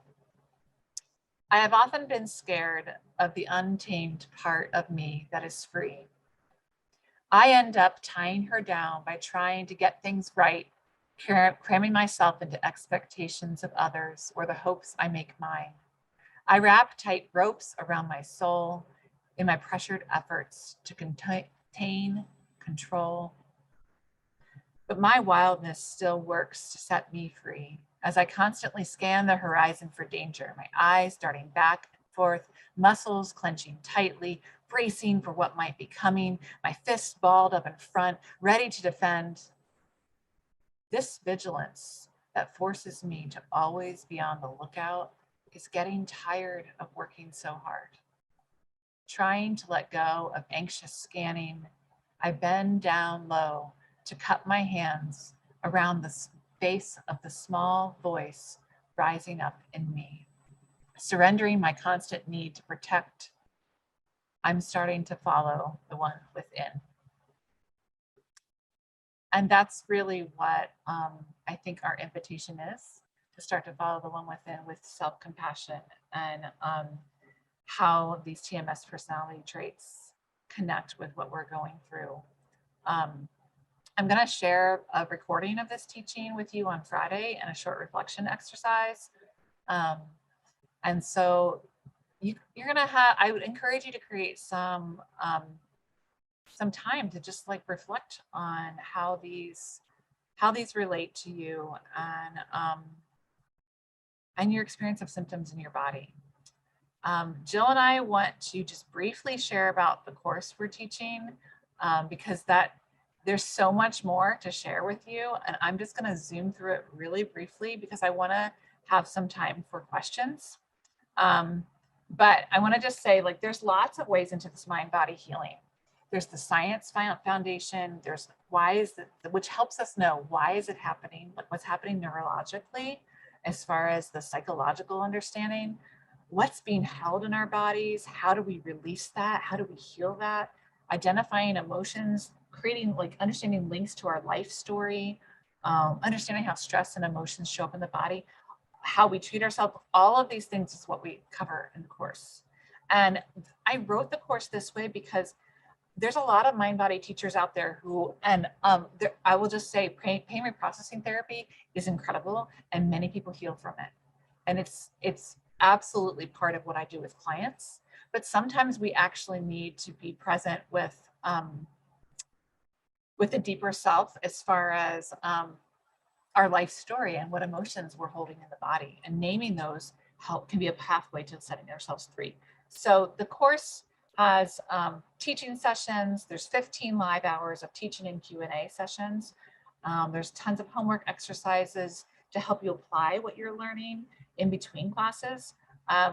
I have often been scared of the untamed part of me that is free. I end up tying her down by trying to get things right, cramming myself into expectations of others or the hopes I make mine. I wrap tight ropes around my soul in my pressured efforts to contain, control. But my wildness still works to set me free as I constantly scan the horizon for danger, my eyes darting back and forth, muscles clenching tightly, bracing for what might be coming, my fists balled up in front, ready to defend. This vigilance that forces me to always be on the lookout is getting tired of working so hard. Trying to let go of anxious scanning, I bend down low to cup my hands around the space of the small voice rising up in me. Surrendering my constant need to protect, I'm starting to follow the one within. And that's really what I think our invitation is, to start to follow the one within with self-compassion and how these TMS personality traits connect with what we're going through. I'm going to share a recording of this teaching with you on Friday and a short reflection exercise. And so you're going to have, I would encourage you to create some time to just like reflect on how these relate to you and your experience of symptoms in your body. Jill and I want to just briefly share about the course we're teaching because there's so much more to share with you. And I'm just going to zoom through it really briefly because I want to have some time for questions. But I want to just say, like, there's lots of ways into this mind-body healing. There's the science foundation. There's why is it, which helps us know why is it happening, like what's happening neurologically, as far as the psychological understanding, what's being held in our bodies, how do we release that, how do we heal that, identifying emotions, creating like understanding links to our life story, understanding how stress and emotions show up in the body, how we treat ourselves. All of these things is what we cover in the course. And I wrote the course this way because there's a lot of mind-body teachers out there who, and I will just say pain reprocessing therapy is incredible and many people heal from it. And it's absolutely part of what I do with clients. But sometimes we actually need to be present with a deeper self as far as our life story and what emotions we're holding in the body, and naming those can be a pathway to setting ourselves free. So the course has teaching sessions. There's 15 live hours of teaching and Q&A sessions. There's tons of homework exercises to help you apply what you're learning in between classes.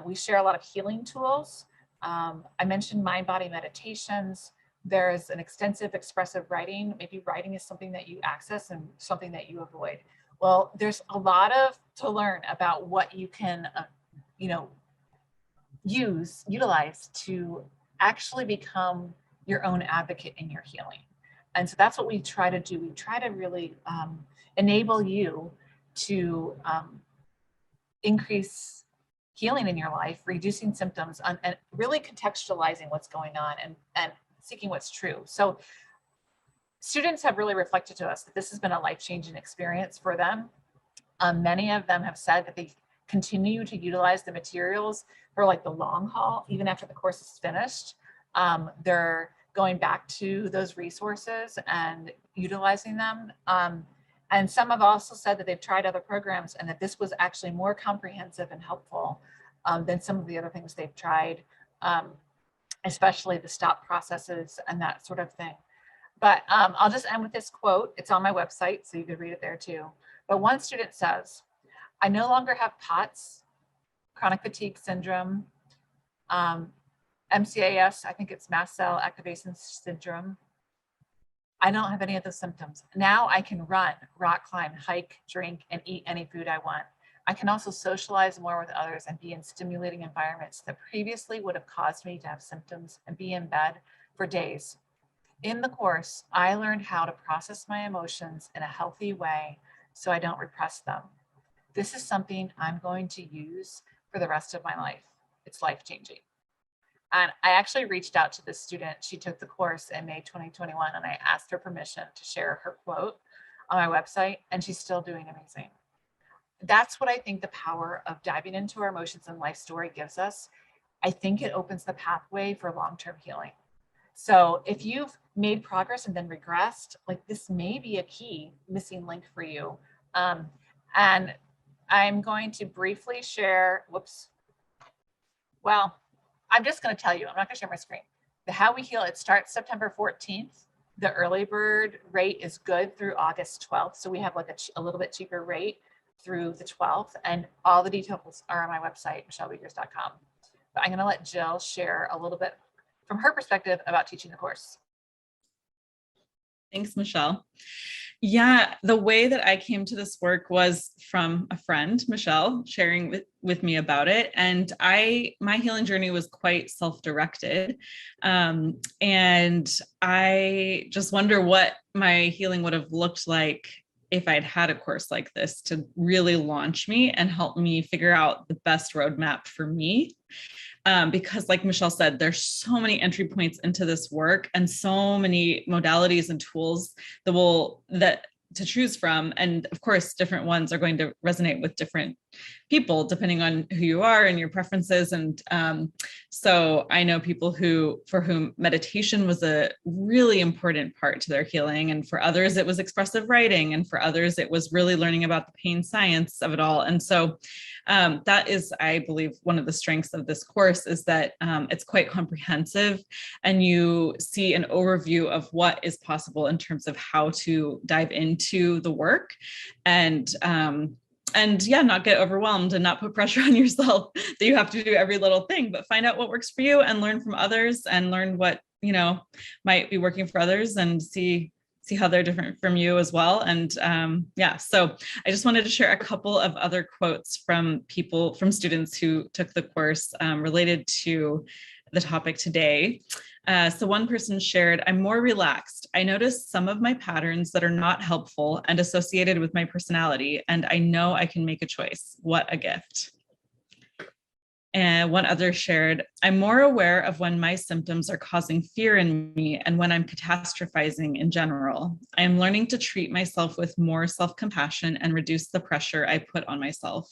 We share a lot of healing tools. I mentioned mind-body meditations. There's an extensive expressive writing. Maybe writing is something that you access and something that you avoid. Well, there's a lot to learn about what you can, utilize to actually become your own advocate in your healing. And so that's what we try to do. We try to really enable you to increase healing in your life, reducing symptoms, and really contextualizing what's going on and seeking what's true. So students have really reflected to us that this has been a life-changing experience for them. Many of them have said that they continue to utilize the materials for like the long haul, even after the course is finished. They're going back to those resources and utilizing them. And some have also said that they've tried other programs and that this was actually more comprehensive and helpful than some of the other things they've tried, especially the stop processes and that sort of thing. But I'll just end with this quote. It's on my website, so you could read it there too. But one student says, I no longer have POTS, chronic fatigue syndrome, MCAS, I think it's mast cell activation syndrome. I don't have any of those symptoms. Now I can run, rock climb, hike, drink, and eat any food I want. I can also socialize more with others and be in stimulating environments that previously would have caused me to have symptoms and be in bed for days. In the course, I learned how to process my emotions in a healthy way so I don't repress them. This is something I'm going to use for the rest of my life. It's life-changing. And I actually reached out to this student. She took the course in May 2021, and I asked her permission to share her quote on my website, and she's still doing amazing. That's what I think the power of diving into our emotions and life story gives us. I think it opens the pathway for long-term healing. So if you've made progress and then regressed, like this may be a key missing link for you. And I'm going to briefly share, I'm just going to tell you, I'm not going to share my screen. The How We Heal, it starts September 14th. The early bird rate is good through August 12th. So we have like a little bit cheaper rate through the 12th, and all the details are on my website, michellewiegers.com. But I'm going to let Jill share a little bit from her perspective about teaching the course. Thanks, Michelle. Yeah, the way that I came to this work was from a friend, Michelle, sharing with me about it. And my healing journey was quite self-directed. And I just wonder what my healing would have looked like if I'd had a course like this to really launch me and help me figure out the best roadmap for me. Because like Michelle said, there's so many entry points into this work and so many modalities and tools that to choose from. And of course, different ones are going to resonate with different people, depending on who you are and your preferences. And so I know people for whom meditation was a really important part to their healing. And for others, it was expressive writing. And for others, it was really learning about the pain science of it all. And so that is, I believe, one of the strengths of this course is that it's quite comprehensive, and you see an overview of what is possible in terms of how to dive into the work and yeah, not get overwhelmed and not put pressure on yourself that you have to do every little thing, but find out what works for you and learn from others and learn what, might be working for others and see how they're different from you as well. And yeah, so I just wanted to share a couple of other quotes from students who took the course related to the topic today. So one person shared, "I'm more relaxed. I notice some of my patterns that are not helpful and associated with my personality, and I know I can make a choice. What a gift." And one other shared, "I'm more aware of when my symptoms are causing fear in me and when I'm catastrophizing in general. I am learning to treat myself with more self-compassion and reduce the pressure I put on myself."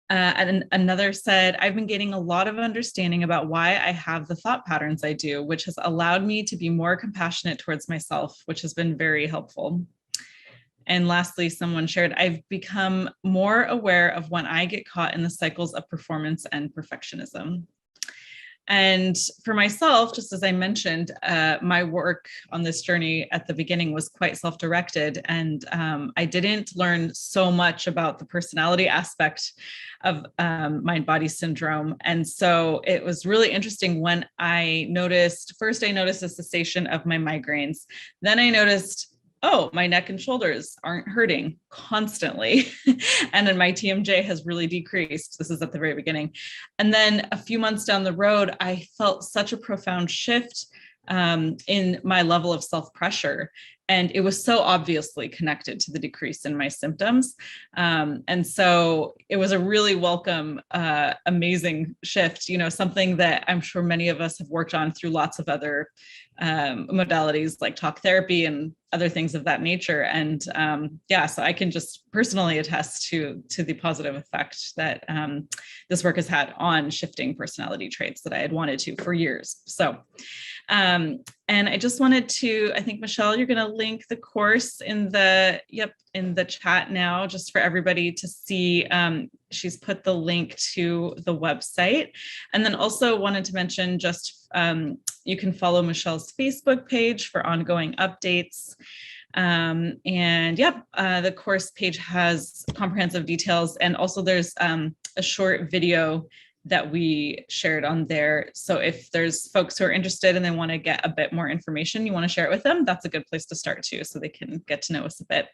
And another said, "I've been gaining a lot of understanding about why I have the thought patterns I do, which has allowed me to be more compassionate towards myself, which has been very helpful." And lastly, someone shared, "I've become more aware of when I get caught in the cycles of performance and perfectionism." And for myself, just as I mentioned, my work on this journey at the beginning was quite self-directed, and I didn't learn so much about the personality aspect of mind-body syndrome. And so it was really interesting when I noticed a cessation of my migraines. Then I noticed, oh, my neck and shoulders aren't hurting constantly. And then my TMJ has really decreased. This is at the very beginning. And then a few months down the road, I felt such a profound shift in my level of self-pressure. And it was so obviously connected to the decrease in my symptoms. And so it was a really welcome, amazing shift, something that I'm sure many of us have worked on through lots of other modalities like talk therapy and other things of that nature. And yeah, so I can just personally attest to the positive effect that this work has had on shifting personality traits that I had wanted to for years. So, and I just wanted to, I think, Michelle, you're going to link the course in the chat now, just for everybody to see. She's put the link to the website. And then also wanted to mention just, you can follow Michelle's Facebook page for ongoing updates. And yeah, the course page has comprehensive details. And also there's a short video that we shared on there. So if there's folks who are interested and they want to get a bit more information, you want to share it with them, that's a good place to start too, so they can get to know us a bit.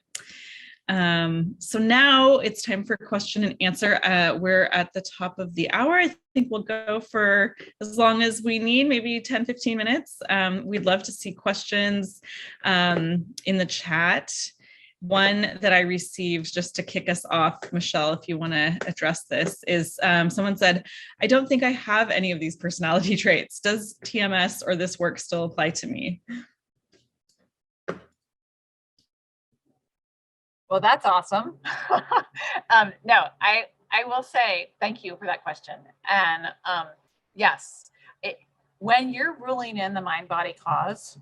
So now it's time for question and answer. We're at the top of the hour. I think we'll go for as long as we need, maybe 10, 15 minutes. We'd love to see questions in the chat. One that I received just to kick us off, Michelle, if you want to address this, is someone said, "I don't think I have any of these personality traits. Does TMS or this work still apply to me?" Well, that's awesome. No, I will say thank you for that question. And yes, when you're ruling in the mind-body cause,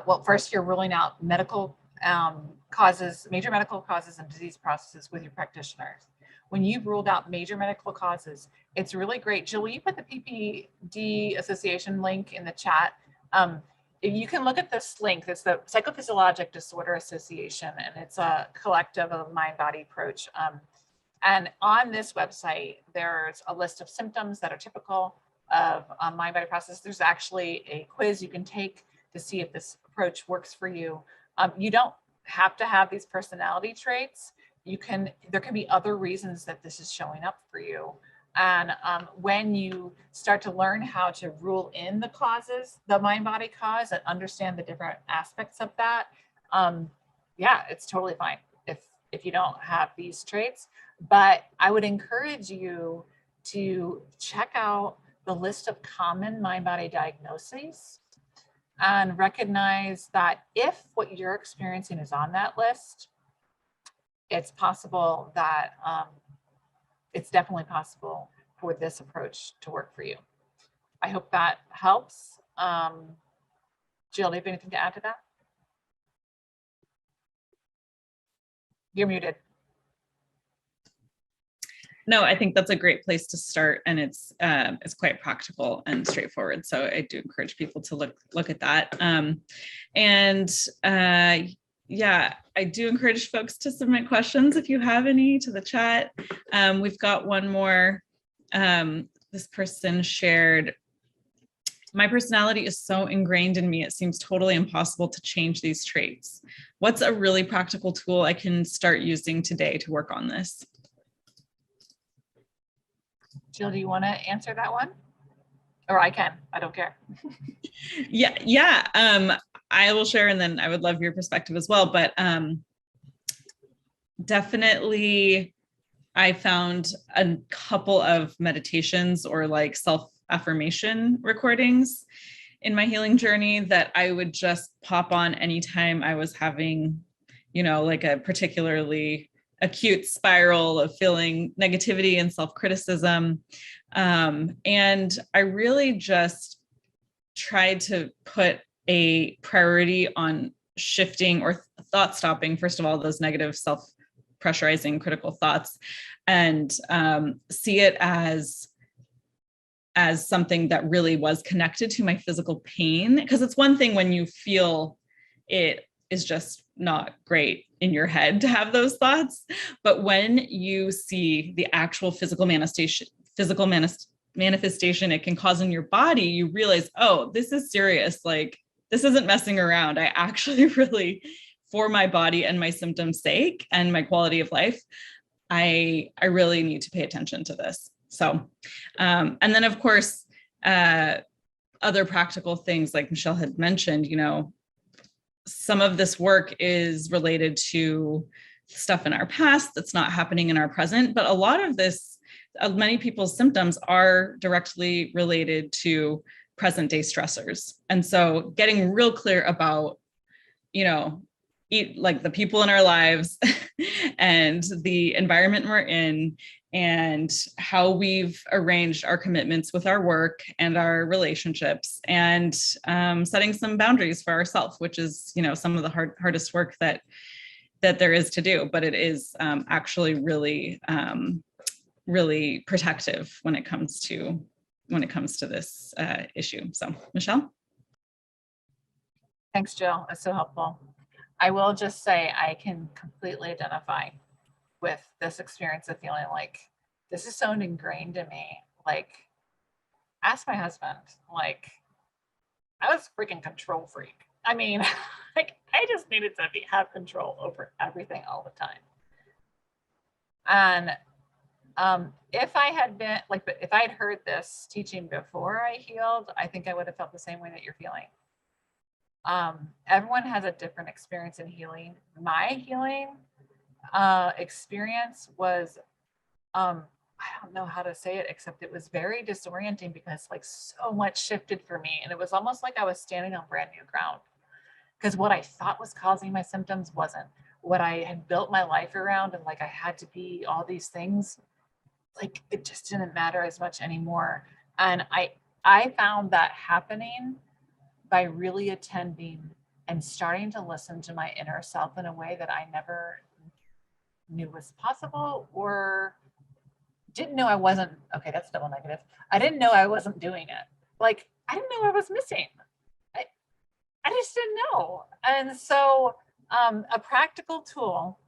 well, first you're ruling out medical causes, major medical causes and disease processes with your practitioners. When you've ruled out major medical causes, it's really great. Jill, will you put the PPD Association link in the chat? you can look at this link. It's the Psychophysiologic Disorder Association, and it's a collective of mind-body approach. And on this website, there's a list of symptoms that are typical of mind-body process. There's actually a quiz you can take to see if this approach works for you. You don't have to have these personality traits. There can be other reasons that this is showing up for you. And when you start to learn how to rule in the causes, the mind-body cause, and understand the different aspects of that, yeah, it's totally fine if you don't have these traits. But I would encourage you to check out the list of common mind-body diagnoses and recognize that if what you're experiencing is on that list, it's possible that it's definitely possible for this approach to work for you. I hope that helps. Jill, do you have anything to add to that? You're muted. No, I think that's a great place to start, and it's quite practical and straightforward. So I do encourage people to look at that. Yeah, I do encourage folks to submit questions if you have any to the chat. We've got one more. This person shared, my personality is so ingrained in me, it seems totally impossible to change these traits. What's a really practical tool I can start using today to work on this? Jill, do you want to answer that one? Or I can, I don't care. Yeah. I will share, and then I would love your perspective as well. But definitely, I found a couple of meditations or like self-affirmation recordings in my healing journey that I would just pop on anytime I was having, like a particularly acute spiral of feeling negativity and self-criticism. And I really just tried to put a priority on shifting or thought stopping, first of all, those negative self-pressurizing critical thoughts, and see it as something that really was connected to my physical pain. Because it's one thing when you feel it is just not great in your head to have those thoughts, but when you see the actual physical manifestation it can cause in your body, you realize, oh, this is serious. Like, this isn't messing around. I actually really, for my body and my symptoms' sake and my quality of life, I really need to pay attention to this. So, and then of course, other practical things like Michelle had mentioned, some of this work is related to stuff in our past that's not happening in our present, but a lot of this, many people's symptoms are directly related to present day stressors. And so getting real clear about, like the people in our lives and the environment we're in and how we've arranged our commitments with our work and our relationships, and setting some boundaries for ourselves, which is, some of the hardest work that there is to do, but it is actually really, really protective when it comes to this issue. So, Michelle? Thanks, Jill. That's so helpful. I will just say I can completely identify with this experience of feeling like this is so ingrained in me. Like, ask my husband. Like, I was a freaking control freak. I mean, like, I just needed to have control over everything all the time. And if I had been like, if I had heard this teaching before I healed, I think I would have felt the same way that you're feeling. Everyone has a different experience in healing. My healing experience was, I don't know how to say it, except it was very disorienting because like so much shifted for me. And it was almost like I was standing on brand new ground, because what I thought was causing my symptoms wasn't. What I had built my life around, and like I had to be all these things, like it just didn't matter as much anymore. And I found that happening by really attending and starting to listen to my inner self in a way that I never knew was possible, or didn't know I wasn't. Okay, that's double negative. I didn't know I wasn't doing it. Like, I didn't know I was missing. I just didn't know. And so a practical tool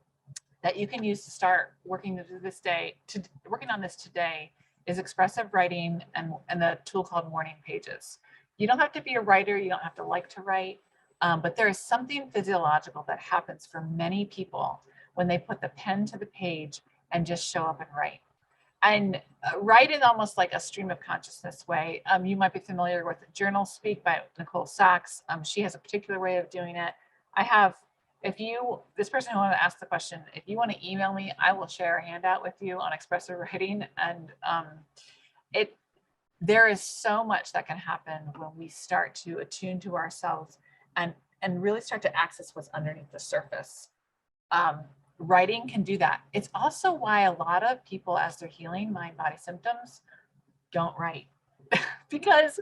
that you can use to start working on this today is expressive writing and the tool called morning pages. You don't have to be a writer, you don't have to like to write, but there is something physiological that happens for many people when they put the pen to the page and just show up and write. And write in almost like a stream of consciousness way. You might be familiar with Journal Speak by Nicole Sachs. She has a particular way of doing it. I have, this person who wanted to ask the question, if you want to email me, I will share a handout with you on expressive writing. And there is so much that can happen when we start to attune to ourselves and really start to access what's underneath the surface. Writing can do that. It's also why a lot of people, as they're healing mind body symptoms, don't write because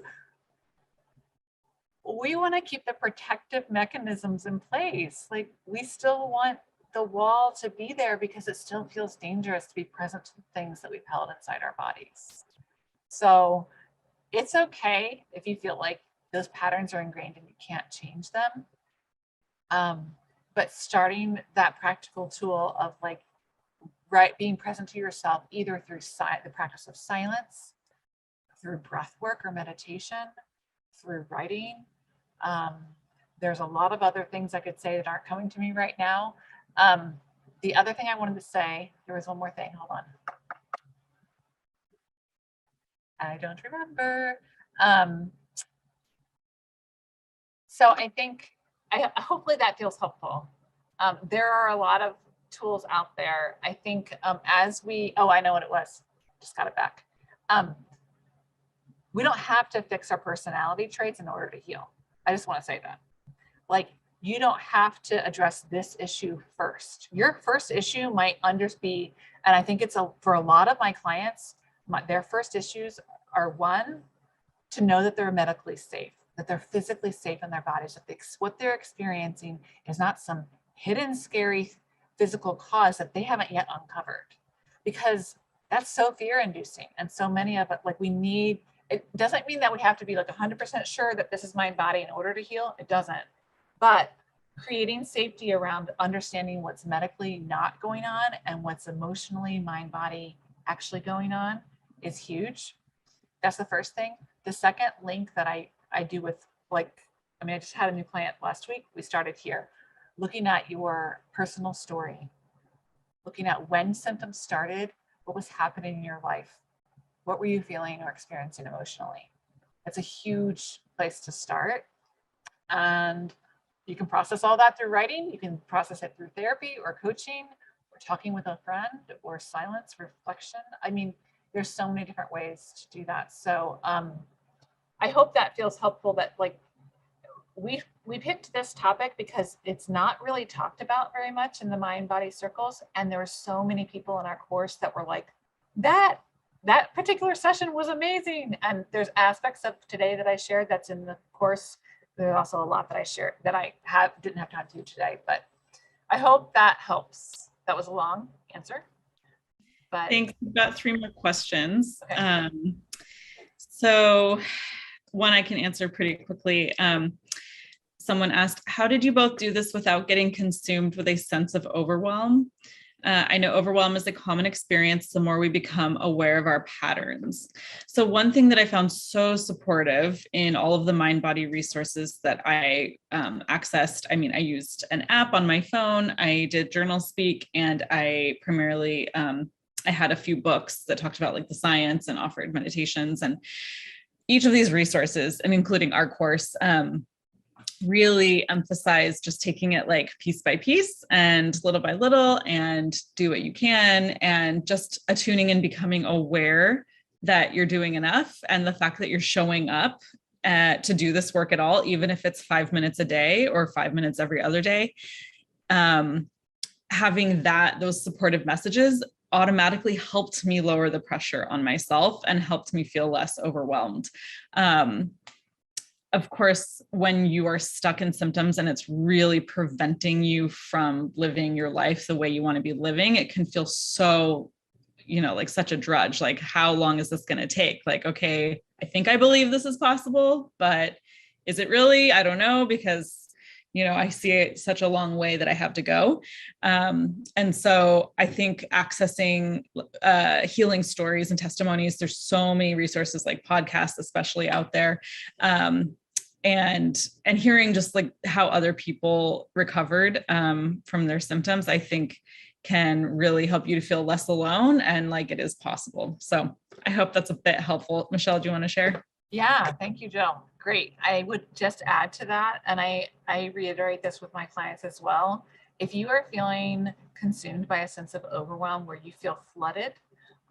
we want to keep the protective mechanisms in place. Like, we still want the wall to be there because it still feels dangerous to be present to the things that we've held inside our bodies. So it's okay if you feel like those patterns are ingrained and you can't change them. But starting that practical tool of like being present to yourself, either through the practice of silence, through breath work or meditation, through writing. There's a lot of other things I could say that aren't coming to me right now. The other thing I wanted to say, there was one more thing, hold on. I don't remember. So I think, hopefully that feels helpful. There are a lot of tools out there. I think I know what it was, just got it back. We don't have to fix our personality traits in order to heal. I just want to say that. Like, you don't have to address this issue first. Your first issue might be, and I think for a lot of my clients, their first issues are, one, to know that they're medically safe, that they're physically safe in their bodies, that what they're experiencing is not some hidden, scary physical cause that they haven't yet uncovered, because that's so fear-inducing. And so many of it, like, it doesn't mean that we have to be like 100% sure that this is mind body in order to heal. It doesn't. But creating safety around understanding what's medically not going on and what's emotionally mind body actually going on is huge. That's the first thing. The second link that I do with, I just had a new client last week. We started here, looking at your personal story, looking at when symptoms started, what was happening in your life, what were you feeling or experiencing emotionally. That's a huge place to start. And you can process all that through writing. You can process it through therapy or coaching or talking with a friend or silence, reflection. I mean, there's so many different ways to do that. So I hope that feels helpful, that we picked this topic because it's not really talked about very much in the mind body circles. And there were so many people in our course that were like, that particular session was amazing. And there's aspects of today that I shared that's in the course. There's also a lot that I shared that I didn't have time to do today, but I hope that helps. That was a long answer. But thanks. We've got 3 more questions. Okay. So one I can answer pretty quickly. Someone asked, how did you both do this without getting consumed with a sense of overwhelm? I know overwhelm is a common experience the more we become aware of our patterns. So one thing that I found so supportive in all of the mind body resources that I accessed, I used an app on my phone, I did Journal Speak, and I primarily, I had a few books that talked about like the science and offered meditations, and each of these resources, and including our course, really emphasize just taking it like piece by piece and little by little, and do what you can, and just attuning and becoming aware that you're doing enough, and the fact that you're showing up to do this work at all, even if it's 5 minutes a day or 5 minutes every other day. Having those supportive messages automatically helped me lower the pressure on myself and helped me feel less overwhelmed. Of course, when you are stuck in symptoms and it's really preventing you from living your life the way you want to be living, it can feel so, like such a drudge. Like, how long is this going to take? Like, okay, I think I believe this is possible, but is it really? I don't know, because I see it such a long way that I have to go. And so I think accessing healing stories and testimonies, there's so many resources like podcasts, especially out there. And hearing just like how other people recovered from their symptoms, I think can really help you to feel less alone and like it is possible. So I hope that's a bit helpful. Michelle, do you want to share? Yeah, thank you, Jill. Great. I would just add to that, and I reiterate this with my clients as well. If you are feeling consumed by a sense of overwhelm where you feel flooded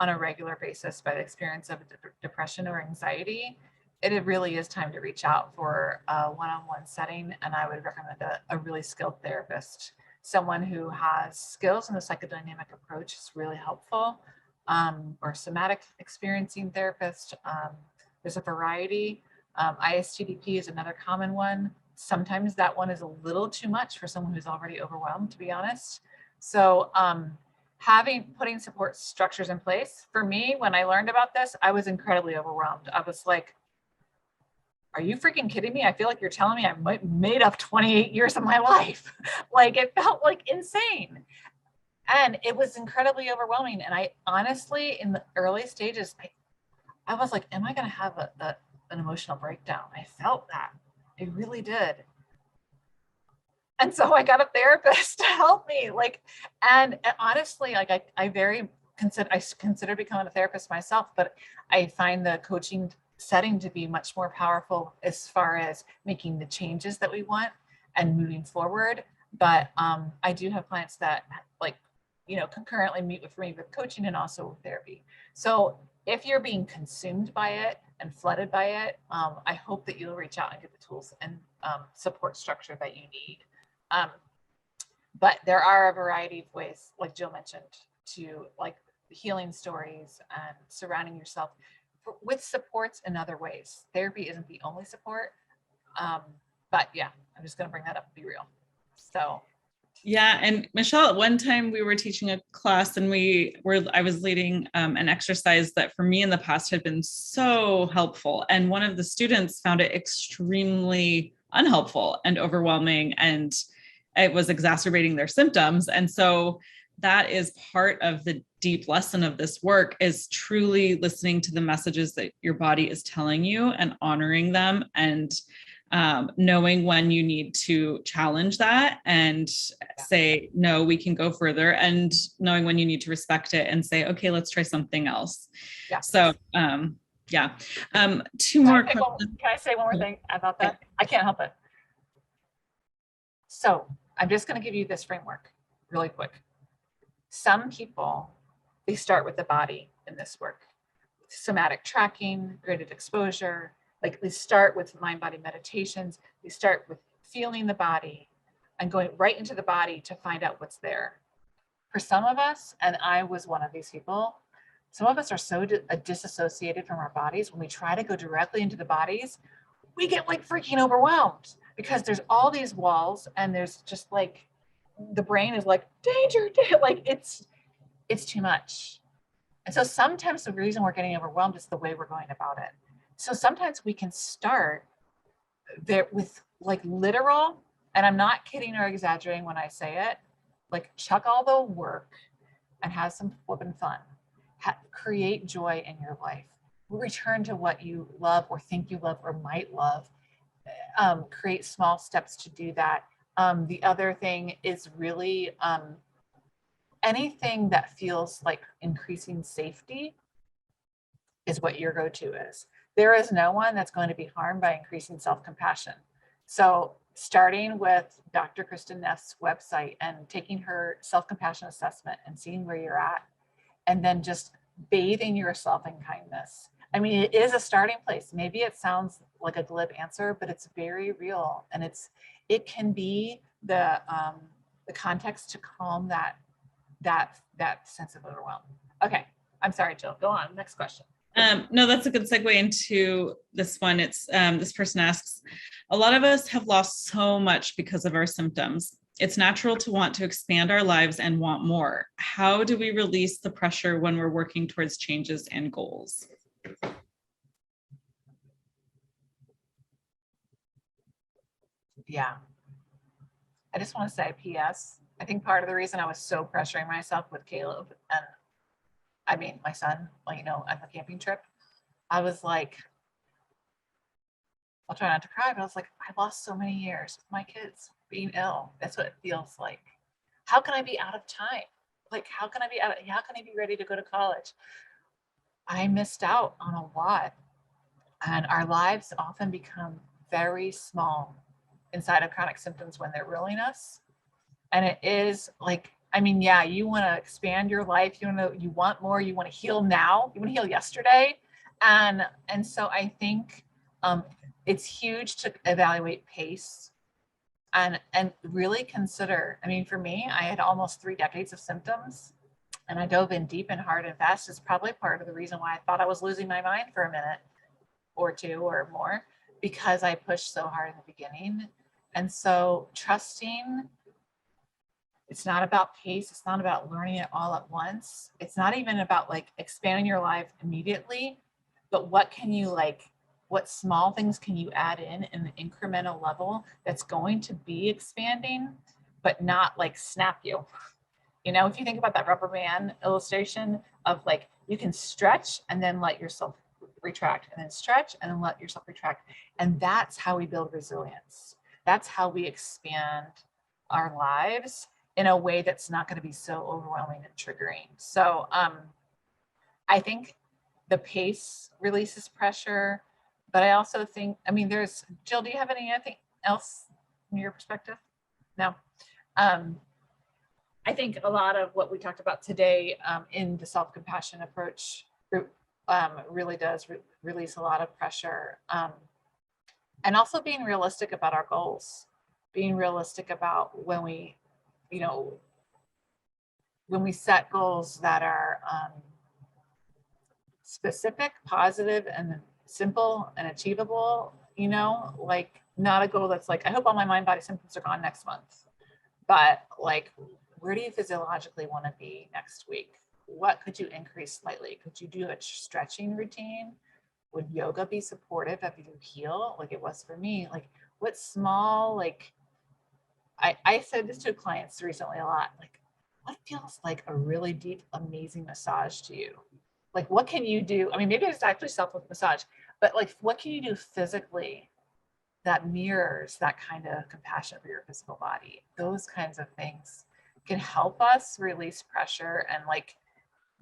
on a regular basis by the experience of depression or anxiety, it really is time to reach out for a one-on-one setting. And I would recommend a really skilled therapist, someone who has skills in the psychodynamic approach is really helpful, or somatic experiencing therapist. There's a variety. ISTDP is another common one. Sometimes that one is a little too much for someone who's already overwhelmed, to be honest. So putting support structures in place. For me, when I learned about this, I was incredibly overwhelmed. I was like, are you freaking kidding me? I feel like you're telling me I made up 28 years of my life. Like, it felt like insane. And it was incredibly overwhelming. And I honestly, in the early stages, I was like, am I going to have an emotional breakdown? I felt that. I really did. And so I got a therapist to help me. And honestly, I consider becoming a therapist myself, but I find the coaching setting to be much more powerful as far as making the changes that we want and moving forward. But I do have clients that concurrently meet with me with coaching and also with therapy. So if you're being consumed by it and flooded by it, I hope that you'll reach out and get the tools and support structure that you need. But there are a variety of ways, like Jill mentioned, to like healing stories and surrounding yourself with supports in other ways. Therapy isn't the only support. But yeah, I'm just going to bring that up and be real. So. Yeah. And Michelle, at one time we were teaching a class and I was leading an exercise that for me in the past had been so helpful. And one of the students found it extremely unhelpful and overwhelming, and it was exacerbating their symptoms. And so that is part of the deep lesson of this work, is truly listening to the messages that your body is telling you and honoring them, and knowing when you need to challenge that and say, no, we can go further, and knowing when you need to respect it and say, okay, let's try something else. Yeah. So, yeah. Two more questions. Can I say one more thing about that? Yeah. I can't help it. So I'm just going to give you this framework really quick. Some people, they start with the body in this work. Somatic tracking, graded exposure, like they start with mind-body meditations. They start with feeling the body and going right into the body to find out what's there. For some of us, and I was one of these people, some of us are so disassociated from our bodies. When we try to go directly into the bodies, we get like freaking overwhelmed because there's all these walls and there's just like, the brain is like, danger, like it's too much. And so sometimes the reason we're getting overwhelmed is the way we're going about it. So sometimes we can start there with like literal, and I'm not kidding or exaggerating when I say it, like chuck all the work and have some flippin' fun. Create joy in your life. Return to what you love or think you love or might love. Create small steps to do that. The other thing is really anything that feels like increasing safety is what your go-to is. There is no one that's going to be harmed by increasing self-compassion. So starting with Dr. Kristen Neff's website and taking her self-compassion assessment and seeing where you're at, and then just bathing yourself in kindness. I mean, it is a starting place. Maybe it sounds like a glib answer, but it's very real. And it can be the context to calm that sense of overwhelm. Okay, I'm sorry, Jill, go on, next question. No, that's a good segue into this one. It's this person asks, a lot of us have lost so much because of our symptoms. It's natural to want to expand our lives and want more. How do we release the pressure when we're working towards changes and goals? Yeah. I just want to say PS. I think part of the reason I was so pressuring myself with Caleb and I mean my son, like, at the camping trip, I was like, I'll try not to cry, but I was like, I lost so many years with my kids being ill. That's what it feels like. How can I be out of time? Like, how can I be ready to go to college? I missed out on a lot. And our lives often become very small inside of chronic symptoms when they're ruling us. And it is like, I mean, yeah, you want to expand your life, you want more, you want to heal now, you want to heal yesterday. And so I think it's huge to evaluate pace and really consider. I mean, for me, I had almost 3 decades of symptoms and I dove in deep and hard and fast. Is probably part of the reason why I thought I was losing my mind for a minute or two or more, because I pushed so hard in the beginning. And so trusting, it's not about pace. It's not about learning it all at once. It's not even about like expanding your life immediately, but what small things can you add in an incremental level that's going to be expanding, but not like snap you. If you think about that rubber band illustration of like, you can stretch and then let yourself retract and then stretch and then let yourself retract. And that's how we build resilience. That's how we expand our lives in a way that's not going to be so overwhelming and triggering. So I think the pace releases pressure, but I also think, I mean, Jill, do you have anything else from your perspective? No. I think a lot of what we talked about today in the self-compassion approach really does release a lot of pressure. And also being realistic about our goals, being realistic about when we set goals that are specific, positive, and simple and achievable, like not a goal that's like, I hope all my mind body symptoms are gone next month, but like, where do you physiologically want to be next week? What could you increase slightly? Could you do a stretching routine? Would yoga be supportive of you heal like it was for me? Like, what small, like, I said this to clients recently a lot, like, what feels like a really deep, amazing massage to you? Like, what can you do? I mean, maybe it's actually self massage, but like, what can you do physically that mirrors that kind of compassion for your physical body? Those kinds of things can help us release pressure and like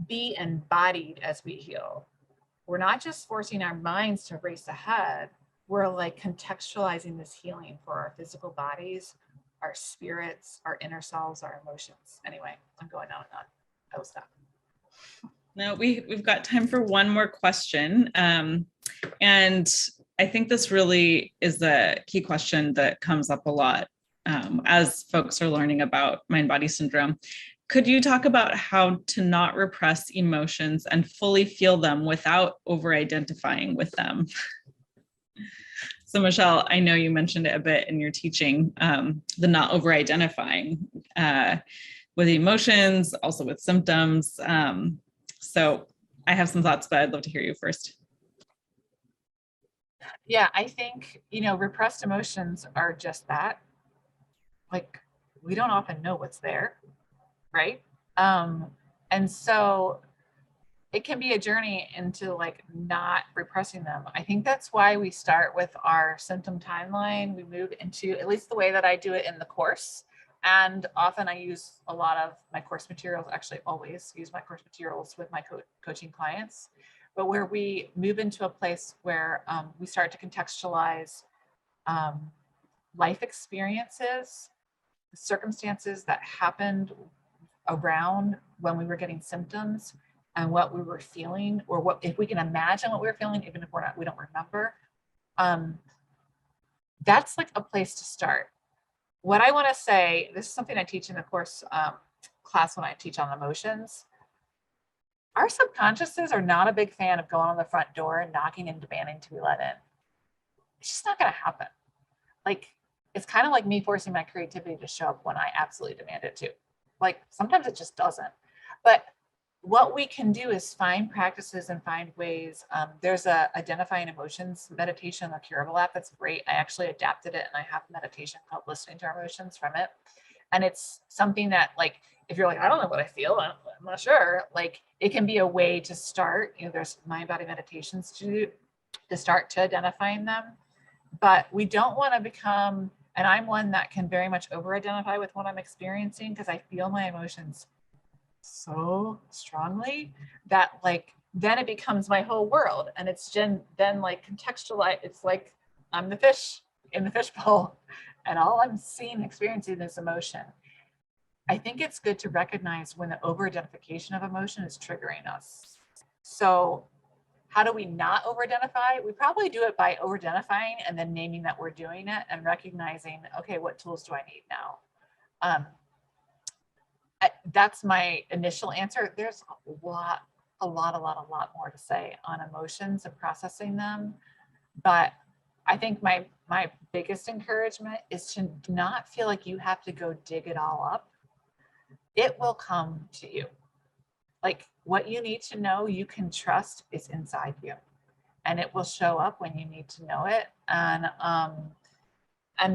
be embodied as we heal. We're not just forcing our minds to race ahead. We're like contextualizing this healing for our physical bodies, our spirits, our inner selves, our emotions. Anyway, I'm going on and on. I will stop. No, we've got time for one more question. And I think this really is the key question that comes up a lot as folks are learning about mind-body syndrome. Could you talk about how to not repress emotions and fully feel them without over-identifying with them? So Michelle, I know you mentioned it a bit in your teaching, the not over-identifying with emotions, also with symptoms. So I have some thoughts, but I'd love to hear you first. Yeah, I think, repressed emotions are just that. Like, we don't often know what's there, right? And so it can be a journey into like not repressing them. I think that's why we start with our symptom timeline. We move into, at least the way that I do it in the course. And often I use a lot of my course materials, actually always use my course materials with my coaching clients, but where we move into a place where we start to contextualize life experiences, the circumstances that happened around when we were getting symptoms and what we were feeling, or what if we can imagine what we were feeling, even if we don't remember. That's like a place to start. What I want to say, this is something I teach in the course class when I teach on emotions. Our subconsciouses are not a big fan of going on the front door and knocking and demanding to be let in. It's just not going to happen. Like, it's kind of like me forcing my creativity to show up when I absolutely demand it to. Like, sometimes it just doesn't. But what we can do is find practices and find ways. There's a identifying emotions meditation, a Curable app that's great. I actually adapted it and I have a meditation called listening to our emotions from it. And it's something that, like, if you're like, I don't know what I feel, I'm not sure, like, it can be a way to start. There's mind body meditations to start to identifying them. But we don't want to become, and I'm one that can very much over identify with what I'm experiencing because I feel my emotions so strongly that, like, then it becomes my whole world, and it's then like contextualize. It's like I'm the fish in the fishbowl and all I'm seeing, experiencing is emotion. I think it's good to recognize when the over identification of emotion is triggering us. So how do we not over identify? We probably do it by over identifying and then naming that we're doing it and recognizing, okay, what tools do I need now? That's my initial answer. There's a lot more to say on emotions and processing them. But I think my biggest encouragement is to not feel like you have to go dig it all up. It will come to you. Like, what you need to know, you can trust is inside you, and it will show up when you need to know it. And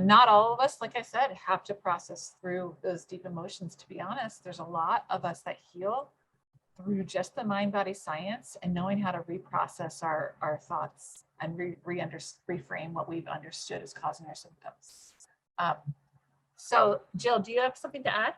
not all of us, like I said, have to process through those deep emotions. To be honest, there's a lot of us that heal through just the mind body science and knowing how to reprocess our thoughts and reframe what we've understood as causing our symptoms. So Jill, do you have something to add?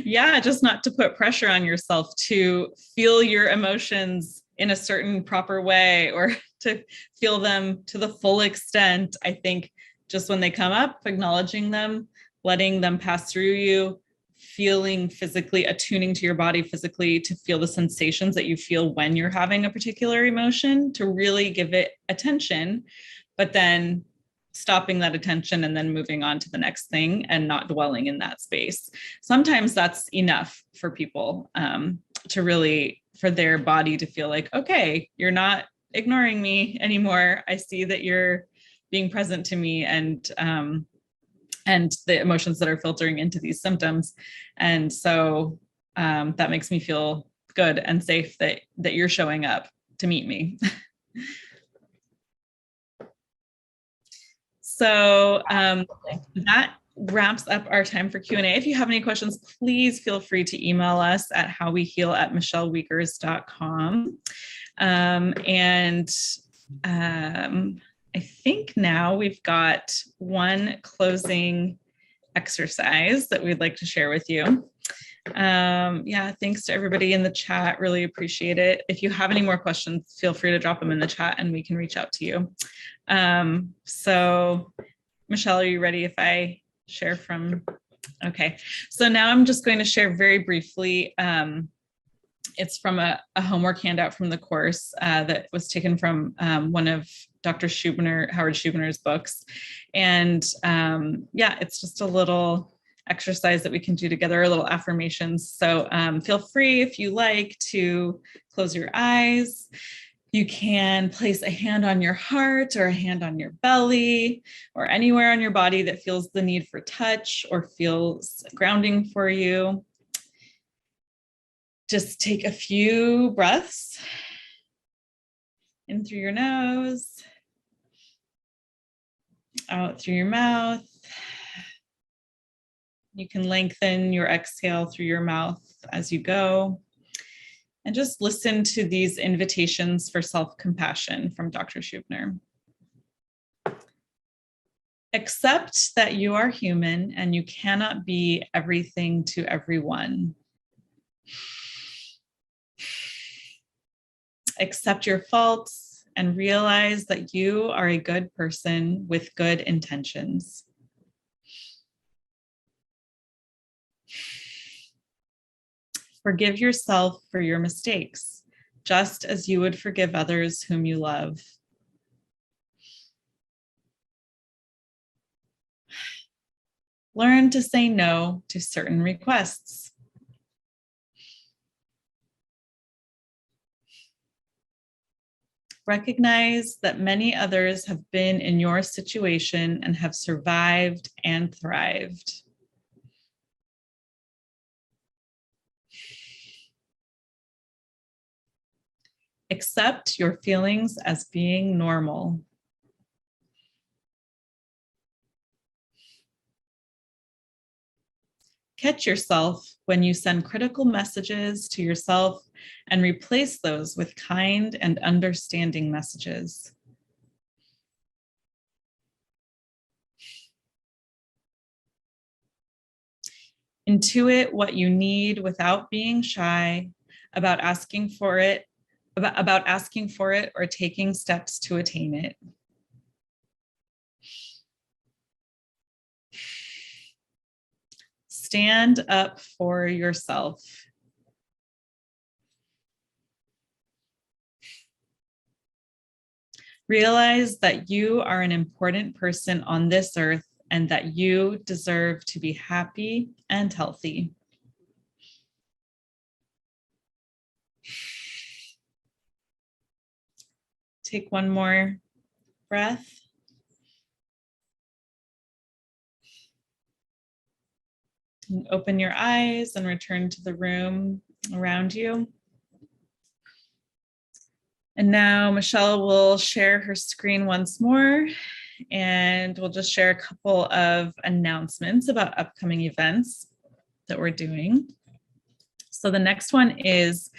Yeah, just not to put pressure on yourself to feel your emotions in a certain proper way or to feel them to the full extent. I think just when they come up, acknowledging them, letting them pass through you, feeling physically, attuning to your body physically to feel the sensations that you feel when you're having a particular emotion, to really give it attention, but then stopping that attention and then moving on to the next thing and not dwelling in that space. Sometimes that's enough for people to really, for their body to feel like, okay, you're not ignoring me anymore. I see that you're being present to me and the emotions that are filtering into these symptoms. And so that makes me feel good and safe that you're showing up to meet me. So that wraps up our time for Q&A. If you have any questions, please feel free to email us at howweheal@michellewiegers.com. I think now we've got one closing exercise that we'd like to share with you. Yeah, thanks to everybody in the chat. Really appreciate it. If you have any more questions, feel free to drop them in the chat and we can reach out to you. So Michelle, are you ready if I share from? Okay, so now I'm just going to share very briefly. It's from a homework handout from the course that was taken from one of Dr. Howard Schubner's books. And yeah, it's just a little exercise that we can do together, a little affirmations. So feel free, if you like, to close your eyes. You can place a hand on your heart or a hand on your belly or anywhere on your body that feels the need for touch or feels grounding for you. Just take a few breaths in through your nose, out through your mouth. You can lengthen your exhale through your mouth as you go. And just listen to these invitations for self-compassion from Dr. Schubner. Accept that you are human and you cannot be everything to everyone. Accept your faults and realize that you are a good person with good intentions. Forgive yourself for your mistakes, just as you would forgive others whom you love. Learn to say no to certain requests. Recognize that many others have been in your situation and have survived and thrived. Accept your feelings as being normal. Catch yourself when you send critical messages to yourself and replace those with kind and understanding messages. Intuit what you need without being shy about asking for it, about asking for it or taking steps to attain it. Stand up for yourself. Realize that you are an important person on this earth and that you deserve to be happy and healthy. Take one more breath. And open your eyes and return to the room around you. And now Michelle will share her screen once more, and we'll just share a couple of announcements about upcoming events that we're doing. So the next one is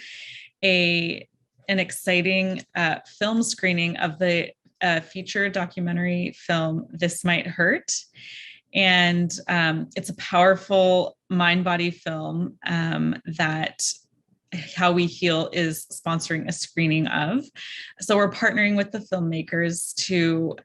an exciting film screening of the feature documentary film, This Might Hurt. And it's a powerful mind-body film that How We Heal is sponsoring a screening of. So we're partnering with the filmmakers to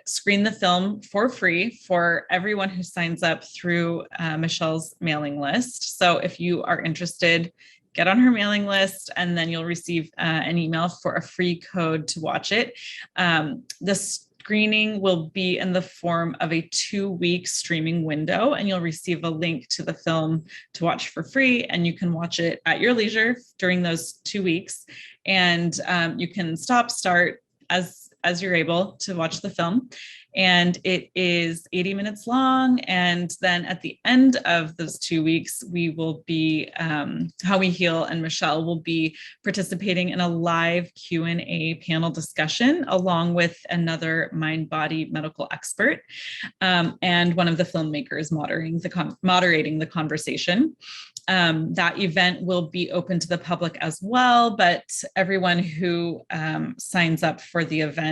screen the film for free for everyone who signs up through Michelle's mailing list. So if you are interested, get on her mailing list, and then you'll receive an email for a free code to watch it. The screening will be in the form of a 2-week streaming window, and you'll receive a link to the film to watch for free, and you can watch it at your leisure during those 2 weeks. And you can stop, start as you're able to watch the film. And it is 80 minutes long. And then at the end of those 2 weeks, we will be, How We Heal and Michelle will be participating in a live Q&A panel discussion along with another mind-body medical expert and one of the filmmakers moderating the conversation. That event will be open to the public as well, but everyone who signs up for the event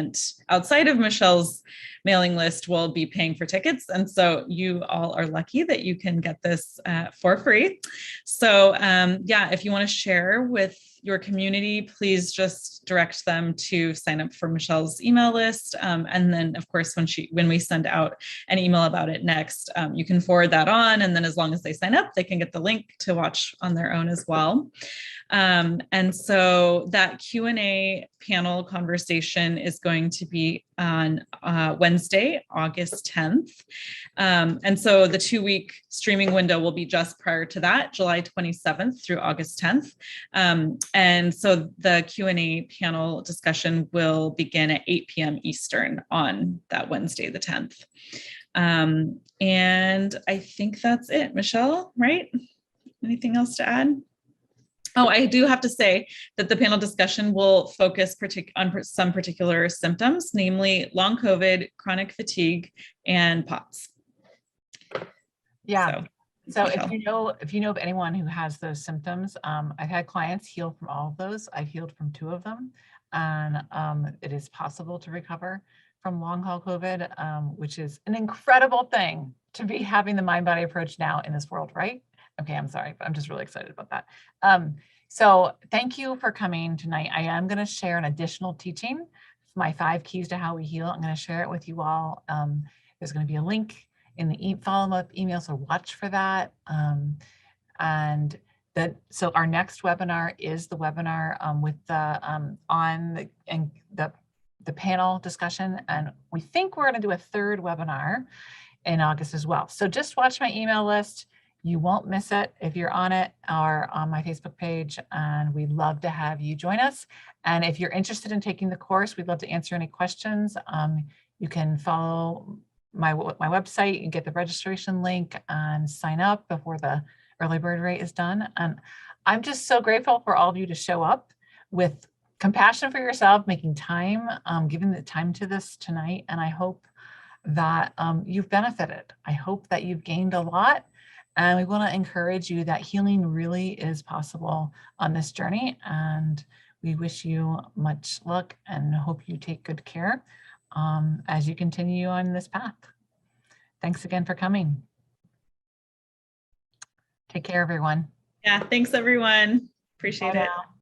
outside of Michelle's mailing list will be paying for tickets. And so you all are lucky that you can get this for free. So yeah, if you want to share with your community, please just direct them to sign up for Michelle's email list. And then of course, when we send out an email about it next, you can forward that on. And then as long as they sign up, they can get the link to watch on their own as well. And so that Q&A panel conversation is going to be on Wednesday, August 10th. And so the 2-week streaming window will be just prior to that, July 27th through August 10th. And so the Q&A panel discussion will begin at 8 p.m. Eastern on that Wednesday, the 10th. And I think that's it, Michelle, right? Anything else to add? Oh, I do have to say that the panel discussion will focus on some particular symptoms, namely long COVID, chronic fatigue, and POTS. Yeah. So if you know of anyone who has those symptoms, I've had clients heal from all of those. I've healed from 2 of them, and it is possible to recover from long haul COVID, which is an incredible thing to be having the mind body approach now in this world, right? Okay, I'm sorry, but I'm just really excited about that. So thank you for coming tonight. I am going to share an additional teaching, my 5 keys to how we heal. I'm going to share it with you all. There's going to be a link in the follow-up email, so watch for that. So our next webinar is the webinar with the the panel discussion, and we think we're going to do a 3rd webinar in August as well. So just watch my email list. You won't miss it if you're on it or on my Facebook page, and we'd love to have you join us. And if you're interested in taking the course, we'd love to answer any questions. You can follow my website and get the registration link and sign up before the early bird rate is done. And I'm just so grateful for all of you to show up with compassion for yourself, making time, giving the time to this tonight. And I hope that you've benefited. I hope that you've gained a lot. And we want to encourage you that healing really is possible on this journey. And we wish you much luck and hope you take good care as you continue on this path. Thanks again for coming. Take care, everyone. Yeah, thanks everyone. Appreciate Bye it. now.